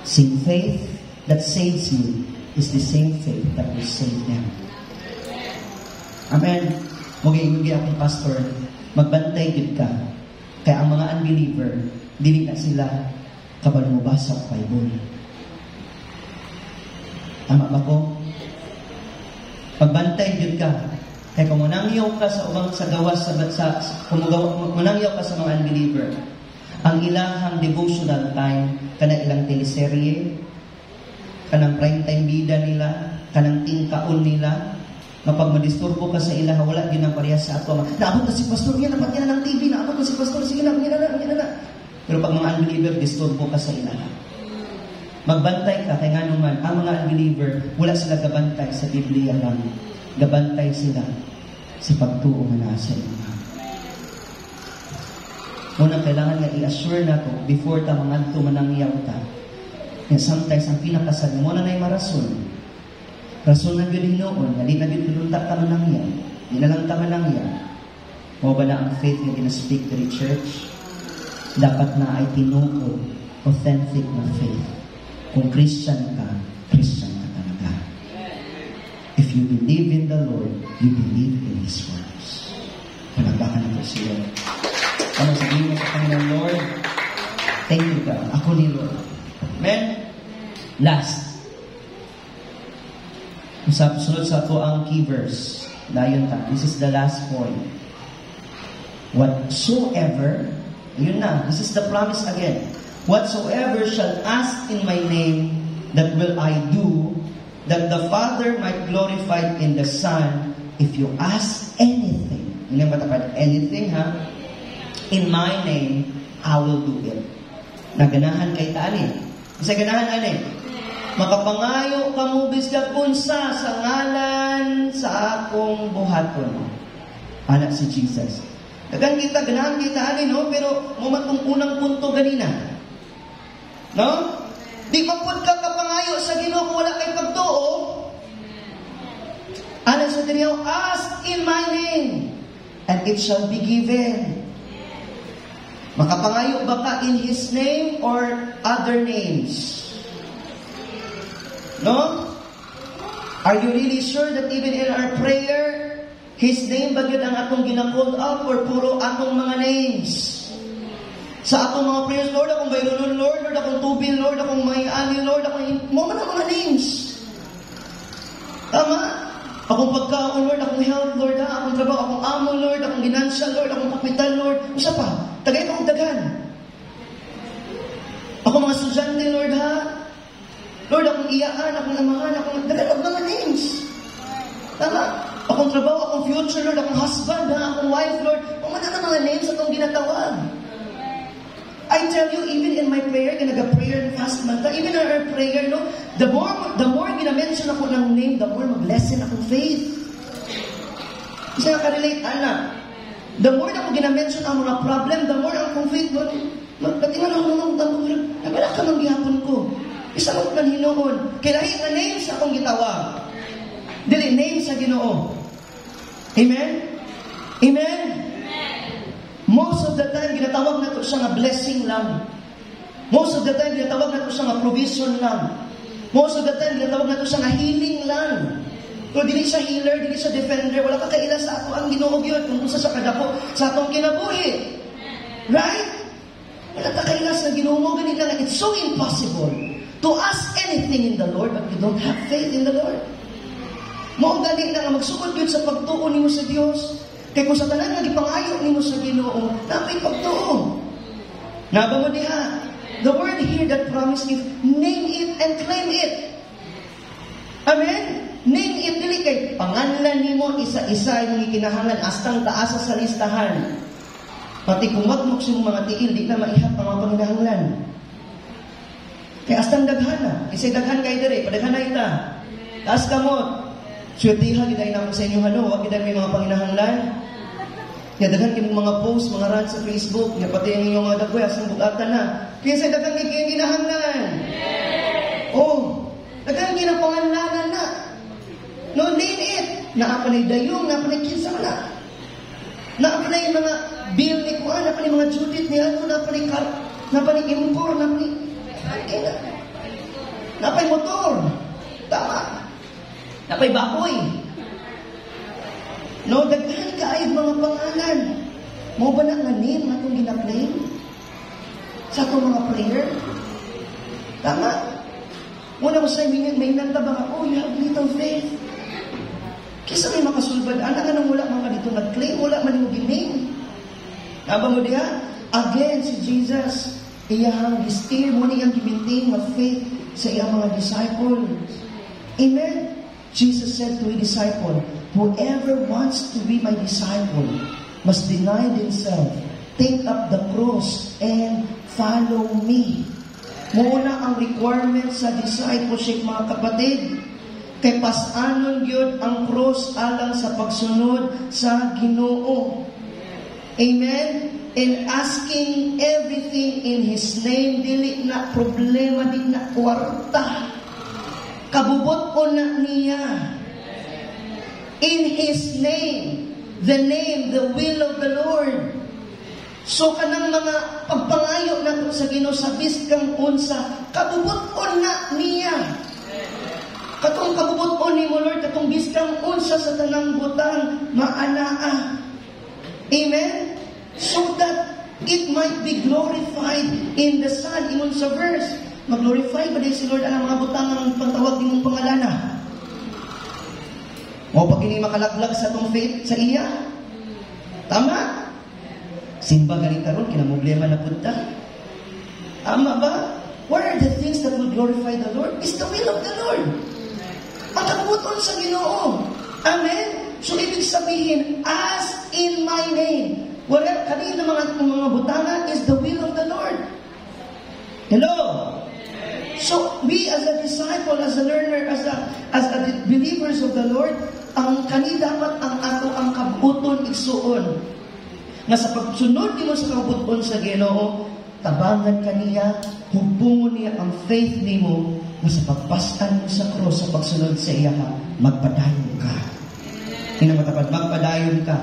Same faith that saves you is the same faith that will save them. Amen. Mugi akong pastor, magbantay gid ka. Kaya ang mga unbeliever, dili na sila kabalo mo basa ang Bible. Tama ba ko? Magbantay gid ka. Kaya kung manangyaw ka sa ubang sa gawas manangyaw ka sa mga unbeliever, ang ilahang devotional time, kanang ilang teleserye, kanang prime time bida nila, kanang tingkaon nila, kapag madisturbo ka sa ilaha, wala din ang parehas sa ato. Naabot na si pastor, yan, napat yan ng TV, naabot na si pastor, sige na, yan na. Pero pag mga unbeliever, disturbo ka sa ilaha. Magbantay ka, kaya nga naman, ang mga unbeliever, wala sila gabantay sa Biblia lang. Gabantay sila sa pagtuo na nasa ilaha. Muna, kailangan nga i-assure na to before ta mga manangyaw ta. Yan, sometimes, ang pinakasabi mo na yung marason. Rason na yun noon, hindi na yun pinunta ka manangyaw. Hindi na lang ta manangyaw. O ba na ang faith na ginaspeak to the church? Dapat na ay tinuod, authentic na faith. Kung Christian ka talaga. If you believe in the Lord, you believe in His words. Palagbakan na po siya. Ano sabihin mo sa Panginoon, Lord? Thank you God. Ako ni Lord. Amen? Last. Sunod sa ito ang key verse. Dayon ta. This is the last point. Whatsoever, yun na, this is the promise again. Whatsoever shall ask in my name, that will I do, that the Father might glorify in the Son. If you ask anything, yun ang matapad, anything ha, in my name, I will do it. Naganahan kay tani. Isa ganahan ani. Makapangayo kamubis ka kunsa sa ngalan sa akong buhaton. Anak si Jesus. Dagan kita, ganahan kita ani, no? Pero mumatong unang punto ganina. No? Di mapod ka kapangayo sa Ginoo kung wala kay pagtuo. Anak sa Ginoo, ask in my name, and it shall be given. Makapangayo ba ka in His name or other names? No? Are you really sure that even in our prayer, His name ba yun ang atong gina-call up or puro atong mga names? Sa atong mga prayers, Lord, akong bayronon, Lord, akong tubig, Lord, akong may ani, Lord, akong mga na mga names. Tama? Akong pagkaon, Lord, akong health, Lord, ha? Akong trabaho, akong amo, Lord, akong financial, Lord, akong kapital, Lord. Isa pa, tagay akong dagan. Ako mga estudyante, Lord, ha? Lord, akong iyaan, akong amahan, akong dagan ang mga names. Tama? Akong trabaho, akong future, Lord, akong husband, ha? Akong wife, Lord. Mga na mga names akong ginatawag. I tell you, even in my prayer, kinaga-prayer and fast man ta, even in our prayer, no, the more gina-mention ako ng name, the more mag-lessen akong faith. Kasi nakarelate, anak. The more na ako gina-mention ang mga problem, the more akong faith, no, magpatingan ako ng tambor, nagala ka ng gihapon ko. Isa mo man hinoon. Kaya lahi na name sa akong gitawag. Dili, name sa Ginoo. Amen? Amen? Most of the time, ginatawag na ito siya nga blessing lang. Most of the time, ginatawag na ito siya nga provision lang. Most of the time, ginatawag na ito siya nga healing lang. Pero dili siya healer, dili siya defender, wala ka kaila sa ato ang Ginoo yun kung usa sa kadako sa atong kinabuhi. Right? Wala ka kaila sa Ginoo mo, ganito lang. It's so impossible to ask anything in the Lord but you don't have faith in the Lord. Mo galing na nga magsugod yun sa pagtuo nimo sa Dios. Kaya kung sa tanan nga gipangayo nimo sa Ginoo, napay pagtuo. Naba mo diha. The word here that promise is name it and claim it. Amen? Name it, dili kay panganlan nimo isa-isa yung kinahanglan astang taasa sa listahan. Pati kung magmok sa mga tiil, di na maihap ang mga panginahanglan. Kaya astang daghana. Isay daghan kay dire, padaghan na ita. Taas kamot. Swetiha, giday naman sa inyo, wag giday may mga panginahanglan. Kaya daghan kayo mga post, mga rant sa Facebook, kaya pati ang inyong mga dagway, asang bugatan na. Kaya sa daghan kayo ginahanglan. Oh, daghan kayo ng panganlanan na. No, name it. Naapanay dayong, naapanay kinsa na. Naapanay mga bill ni Kuan, naapanay mga Judith ni ano, naapanay impor, naapanay motor. Tama. Napay baboy. No, daghan kaayod mga pangalan. Mo ba na nga name na itong ginaklaim? Sa itong mga prayer? Tama. Muna ko sa'yo, may nanta ba ako, you have little faith. Kisa may makasulbad, nga nang wala mga dito nag-claim, wala man yung giname. Aba mo diha? Again, si Jesus, iyahang gistir, muna iyang gimintain na faith sa iyang mga disciples. Amen? Jesus said to his disciple, whoever wants to be my disciple must deny himself, take up the cross, and follow me. Muna ang requirement sa discipleship, mga kapatid. Kay pasanon yun ang cross alang sa pagsunod sa Ginoo. Amen? And asking everything in His name, dili na problema, di na kwarta. Kabubot ko na niya. In His name, the will of the Lord. So kanang mga pagpangayo nato sa Ginoo sa biskang unsa, kabubot ko na niya. Katong kabubot ko ni mo Lord, katong biskang unsa sa tanang butang maanaa. Amen? So that it might be glorified in the Son. Ingon sa verse, mag-glorify ba din si Lord ang mga butang ng pagtawag ng pangalana? O pag ini makalaglag sa itong faith sa iya. Tama? Simba galing karon kinaproblema na punta. Tama ba? What are the things that will glorify the Lord? It's the will of the Lord. Pagkabuton sa Ginoo. Amen? So, ibig sabihin, ask in my name. Whatever, kanina mga butana is the will of the Lord. Hello? So, we as a disciple, as a learner, as a believers of the Lord, ang kani dapat ang ato ang kabuton igsuon. Nga sa pagsunod nimo sa kabuton sa Ginoo, tabangan kaniya, hubungon niya ang faith nimo, nga sa pagpasan mo sa cross, sa pagsunod sa iya, magpadayon ka. Hinamatapat, magpadayon ka.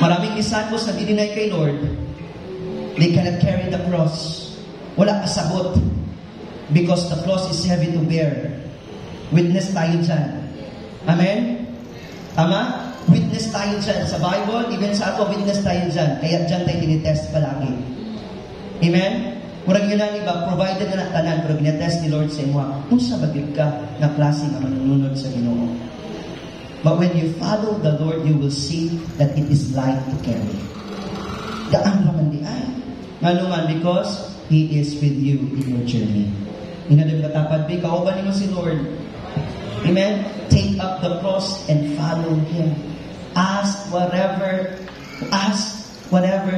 Maraming disciples na dininay kay Lord, they cannot carry the cross. Wala kasabot. Because the cross is heavy to bear. Witness tayo dyan. Amen? Tama? Witness tayo dyan. Sa Bible, even sa ato, witness tayo dyan. Kaya dyan tayo tinitest palagi. Amen? Murag yun na, diba? Provided na tanan, pero ginatest ni Lord sa imo, kung sa bagay ka na klase nga manununod sa Ginoo. But when you follow the Lord, you will see that it is light to carry. Daan naman di ay. Ngaluman, because He is with you in your journey. Inalim katapad, be, kauban mo si Lord. Amen? Take up the cross and follow Him. Ask whatever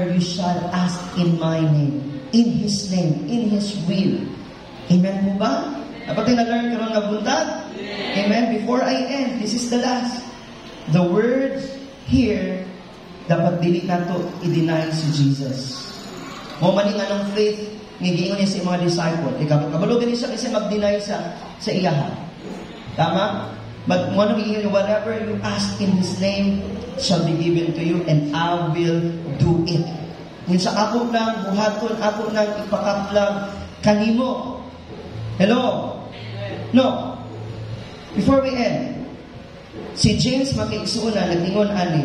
you shall ask in my name, in His name, in His will. Amen po ba? Dapat na-learn ka rin na buntag? Amen? Before I end, this is the last. The words here, dapat dili na to i-deny si Jesus. Mo maning anong faith, ngigingon niya sa mga disciple. Kabalugan niya siya kasi mag-deny sa iyaha. Tama? But mo ngigingon niya, whatever you ask in His name shall be given to you and I will do it. Kung sa ako lang, buhaton, ako lang, ipakaplang kanimo. Hello? No. Before we end, si James makiigsuuna, nagtingon ani,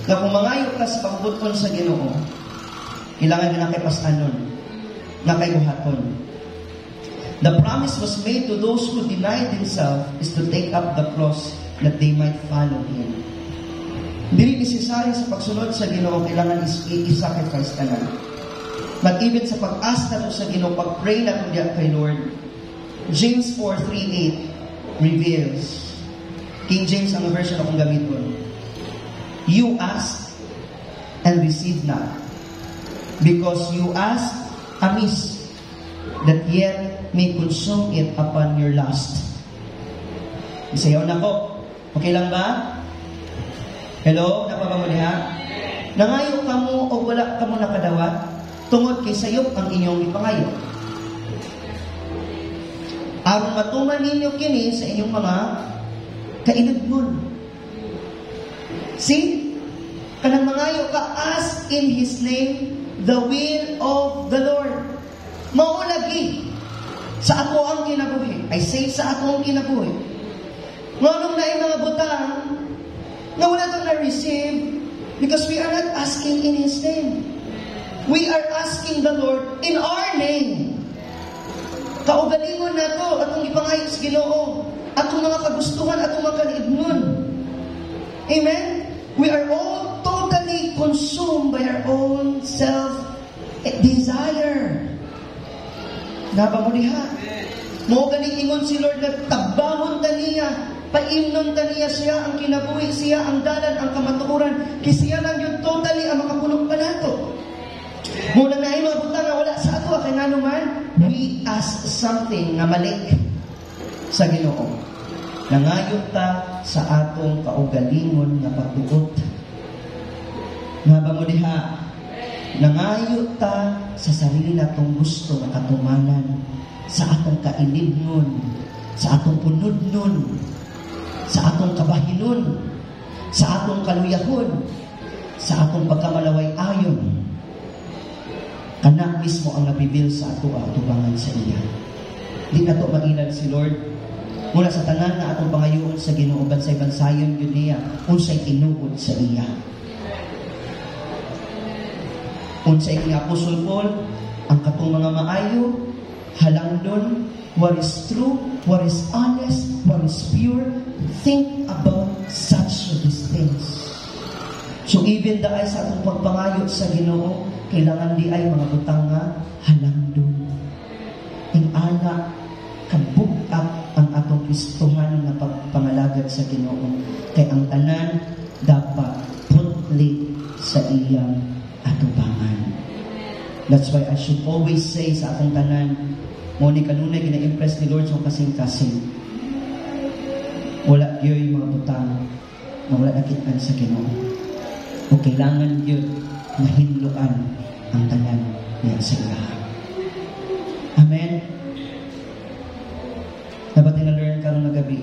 na kung mangayo ka sa pagbuton sa Ginoo, kailangan na nakipasanon, nakayuhaton. The promise was made to those who denied themselves is to take up the cross that they might follow Him. Hindi necessary sa pagsunod sa Ginoo, kailangan i-sacrifice ka na. But even sa pag-ask na sa Ginoo, pag-pray na kung diyan kay Lord, James 4:3-8 reveals, King James ang version akong gamiton, you ask and receive not, because you ask amiss, that yet may consume it upon your lust. Isayaw na ko. Okay lang ba? Hello? Napaba mo niya? Nangayo ka mo o wala ka mo nakadawat? Tungod kay sayop ang inyong ipangayo. Aron matuman ninyo kini sa inyong mga kainagnon. See? Kanang mangayo ka, ask in His name the will of the Lord. Maulagi sa ako ang kinabuhi. I say sa ako ang kinabuhi. Ngunong na mga butang na wala ito na-receive because we are not asking in His name. We are asking the Lord in our name. Kaugalingon na ito, atong ipangayo sa Ginoo, atong mga kagustuhan, atong mga kaliibnon. Amen? We are all totally consumed by our own self-desire. Naba mo diha. Mo galing ingon si Lord na tabahon ta niya, paimnon ta niya siya ang kinabuhi, siya ang dalan, ang kamatuoran, kisiya lang yun totally ang makapunong pa nato. Muna na yung mga butang na wala sa ato, kaya nga naman, we ask something na malik sa Ginoo. Nangayon ta sa atong kaugalingon na pagtuot. Nga mo diha, nangayon ta sa sarili natong gusto na katumanan, sa atong kainibnon, sa atong punudnon, sa atong kabahinon, sa atong kaluyahon, sa atong pagkamalaway ayon. Kanak mismo ang nabibil sa ato atubangan sa iya. Di na to magilan si Lord. Mula sa tanan na atong pangayoon sa Ginoo, bansay-bansayon yun niya, unsay tinuod sa iya. Unsay ni Apostol Paul, ang katong mga maayo, halangdon, what is true, what is honest, what is pure. Think about such of these things. So even dahil sa atong pagpangayo sa Ginoo, kailangan di ay mga butang nga halangdon. Ingana, kabug-ak ang atong Kristohan na pagpangalagad sa Ginoo. Kay ang tanan dapat putli sa iyang atubangan. That's why I should always say sa akong tanan, mo ni kanunay gina-impress ni Lord sa kasing-kasing. Wala yoy mga butang na wala nakitaan sa Ginoo. O kailangan yun mahinluan ang tanan niya sa ilaha. Amen? Dapat na-learn ka rin na gabi.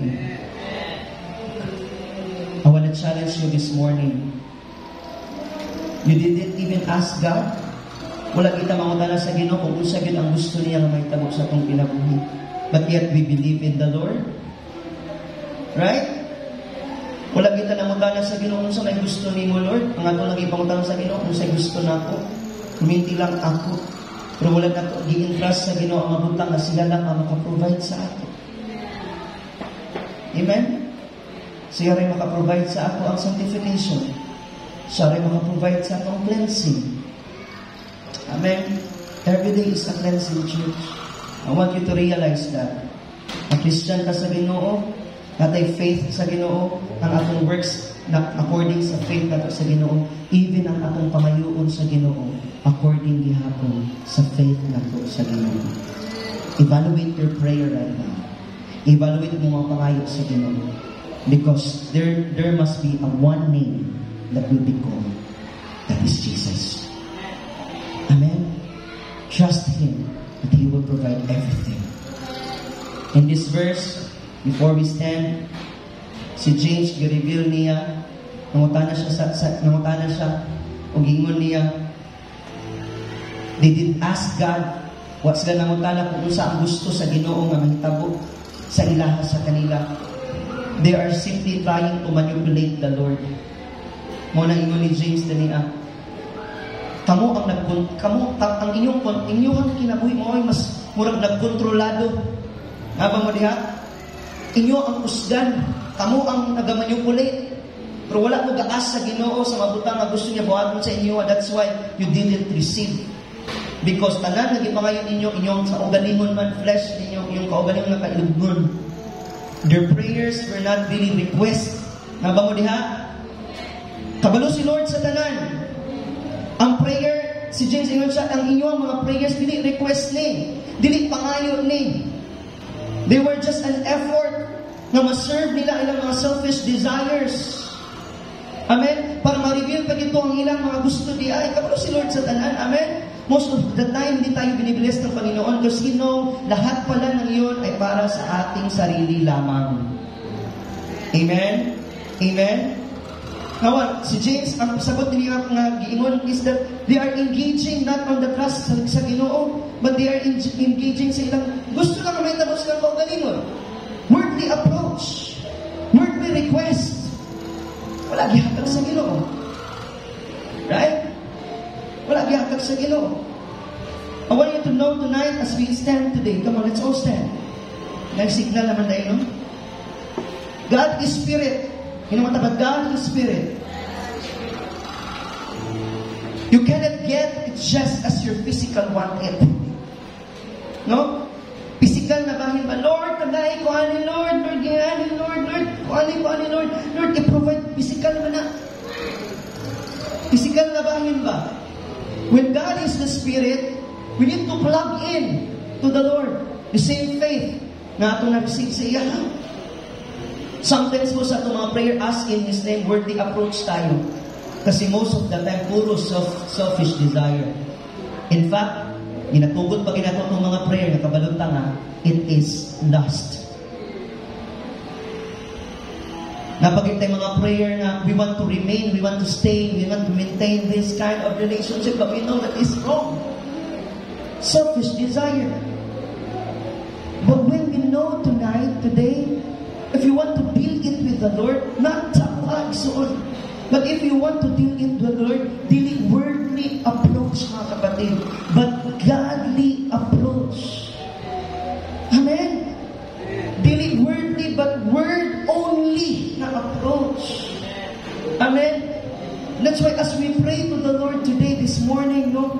I want to challenge you this morning. You didn't even ask God. Wala kita mangutana sa Ginoo kung unsa gyud ang gusto niya nga mahitabo sa atong kinabuhi. But yet we believe in the Lord. Right? Wala kita nangutana sa Ginoo unsa may gusto nimo, Lord. Ang ato lagi pangutana sa Ginoo unsa gusto nako. Kuminti lang ako. Pero wala na ito gi-entrust sa Ginoo ang mabutang na sila lang ang makaprovide sa ato. Amen? Siya rin makaprovide sa ako ang sanctification. Siya rin makaprovide sa akong cleansing. Amen? Every day is a cleansing, church. I want you to realize that. A Christian ka sa Ginoo, natay faith sa Ginoo, ang atong works na according sa faith nato sa Ginoo, even ang atong pamayuon sa Ginoo, according gihapon sa faith nato sa Ginoo. Evaluate your prayer right now. Evaluate mo mga pangayo sa Ginoo. Because there must be a one name that will be called. That is Jesus. Amen? Trust Him that He will provide everything. In this verse, before we stand, si James gi-reveal niya, nangutana siya, o gingon niya, they did ask God, what sila nangutana kung unsa ang gusto sa Ginoo nga mahitabo sa ilaha sa kanila. They are simply trying to manipulate the Lord. Mo na ingon ni James daniya, ang inyong kinabuhi mo ay mas murag nagkontrolado. Nga mo diha? Inyo ang usgan, kamo ang nagamanipulate. Pero wala mo gaas sa Ginoo sa mabutang na gusto niya buhaton sa inyo. That's why you didn't receive. Because tanan naging pangayon ninyo, inyong sa ugalingon man flesh ninyo, inyong kaugalingon na kailugnon. Their prayers were not really request. Nga mo diha? Kabalo si Lord sa tanan. Ang prayer, si James ingon siya, ang inyong mga prayers, dili request ni, dili pangayo ni. They were just an effort na ma-serve nila ilang mga selfish desires. Amen? Para ma-reveal pa dito ang ilang mga gusto di ay. Kabalo si Lord sa tanan. Amen? Most of the time, hindi tayo binibless ng Panginoon because He know, lahat pala ng iyon ay para sa ating sarili lamang. Amen? Amen? Now, si James, ang sagot niya nga giingon is that they are engaging not on the trust sa Ginoo, but they are engaging sa ilang gusto lang may tabo silang kaugalingon. Worldly approach, worldly request. Wala gihatag sa Ginoo. Right? Wala gihatag sa Ginoo. I want you to know tonight as we stand today. Come on, let's all stand. Nag-signal naman tayo, no? God is Spirit. Hinamatapat, God is Spirit. You cannot get it just as your physical want it. No? Physical na bahin ba? Lord, tagay ko ani Lord. Lord, gayani Lord. Lord, ko ani Lord. Lord, i-provide physical ba na? Physical na bahin ba? When God is the Spirit, we need to plug in to the Lord. The same faith na ito na-receive sa iya. Sometimes po sa itong mga prayer, ask in His name, worldly approach tayo. Kasi most of the time, puro selfish desire. In fact, ginatugot pa ginato itong mga prayer na kabalong tanga, it is lust. Napagit tayo mga prayer na we want to remain, we want to stay, we want to maintain this kind of relationship, but we know that is wrong. Selfish desire. But when we know tonight, today, if you want to deal it with the Lord, not tapag soon. But if you want to deal it with the Lord, dili worldly approach, mga kapatid, but godly approach. Amen? morning, no?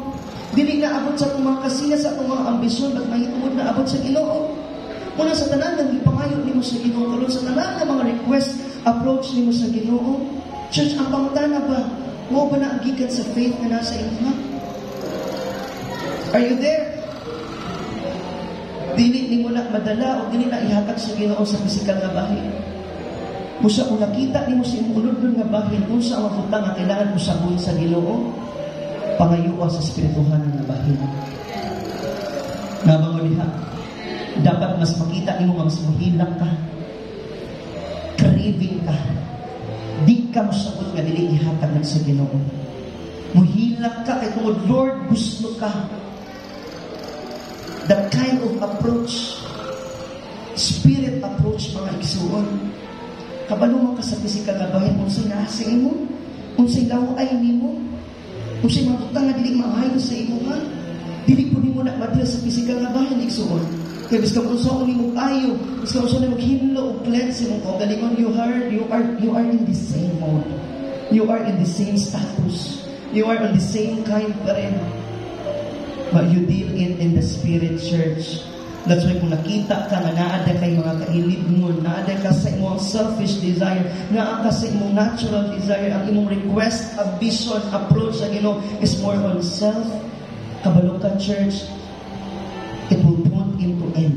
Dili na abot sa itong mga kasina, sa itong mga ambisyon, at mahitungod na abot sa Ginoo. Una sa tanan, nang ipangayo ni mo sa Ginoo. Karon sa tanan ng mga request, approach ni mo sa Ginoo. Church, ang pangutana ba? Mo ba na ang gikan sa faith na nasa inyo? Are you there? Dili ni mo na madala o dili na ihatag sa Ginoo sa pisikal nga bahin. Musa kung nakita ni mo sa imulod nga bahin, kung sa mga butang nga kailangan mo sabon sa Ginoo, pangayuwa sa spirituhan nga bahin. Nabang mo diha, dapat mas makita ni mo mas muhilak ka, craving ka, di ka masabot nga dili ihatag sa Ginoo. Muhilak ka kay kung Lord gusto ka. That kind of approach, spirit approach, mga igsuon. Kabalo mo ka sa physical na bahin, kung sa'y nasing mo, kung sa'y laway ni mo, kung sa'y mabutang na dili maayo sa imo nga, dili po ni mo na madila sa physical na bahin, igsuon. Kaya bis ka kung saan ni mo tayo, bis ka kung saan mo hinlo o cleanse mo ko, galingon, you are in the same mode. You are in the same status. You are on the same kind pa rin. But you deal in the spirit, church. That's why kung nakita ka nga naada kay mga kailib mo, naada ka sa imong selfish desire, naada ka sa imong natural desire, ang imong request, ambition, approach sa Ginoo is more on self. Kabalo ka, church, it will put into end.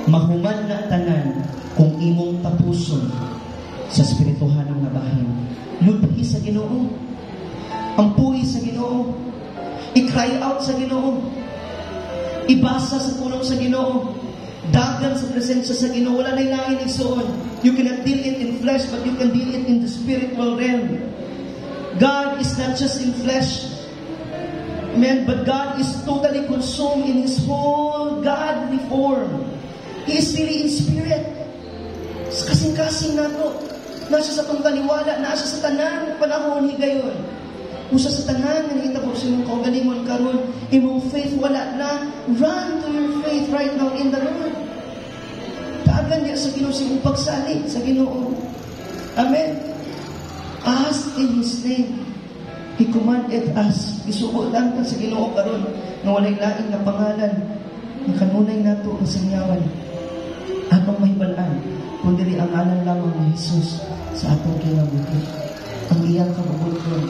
Mahuman na tanan kung imong tapuson sa spirituhan ng nabahin. Lubhi sa Ginoo, ampuhi sa Ginoo, i-cry out sa Ginoo, ibasa sa tulong sa Ginoo, dagan sa presensya sa Ginoo. Wala na ilahin igsoon. You cannot deal it in flesh, but you can deal it in the spiritual realm. God is not just in flesh, amen, but God is totally consumed in His whole godly form. He is really in spirit. Kasing-kasing na to, nasa sa itong kaliwala, nasa sa tanang panahon higayon. Usa sa tanan nga nahitabo sa imong kaugalingon karon, imong faith wala na, run to your faith right now in the Lord. Taagan niya sa Ginoo sa imong pagsalig sa Ginoo. Amen. Ask in His name. He commanded us. Isuko lang ka sa Ginoo karon nga walay lain na pangalan nga kanunay nato ang sinyawan. Atong mahibalan kundi ang ngalan lamang ni Jesus sa atong kinabuhi. Ang iyang kabubuton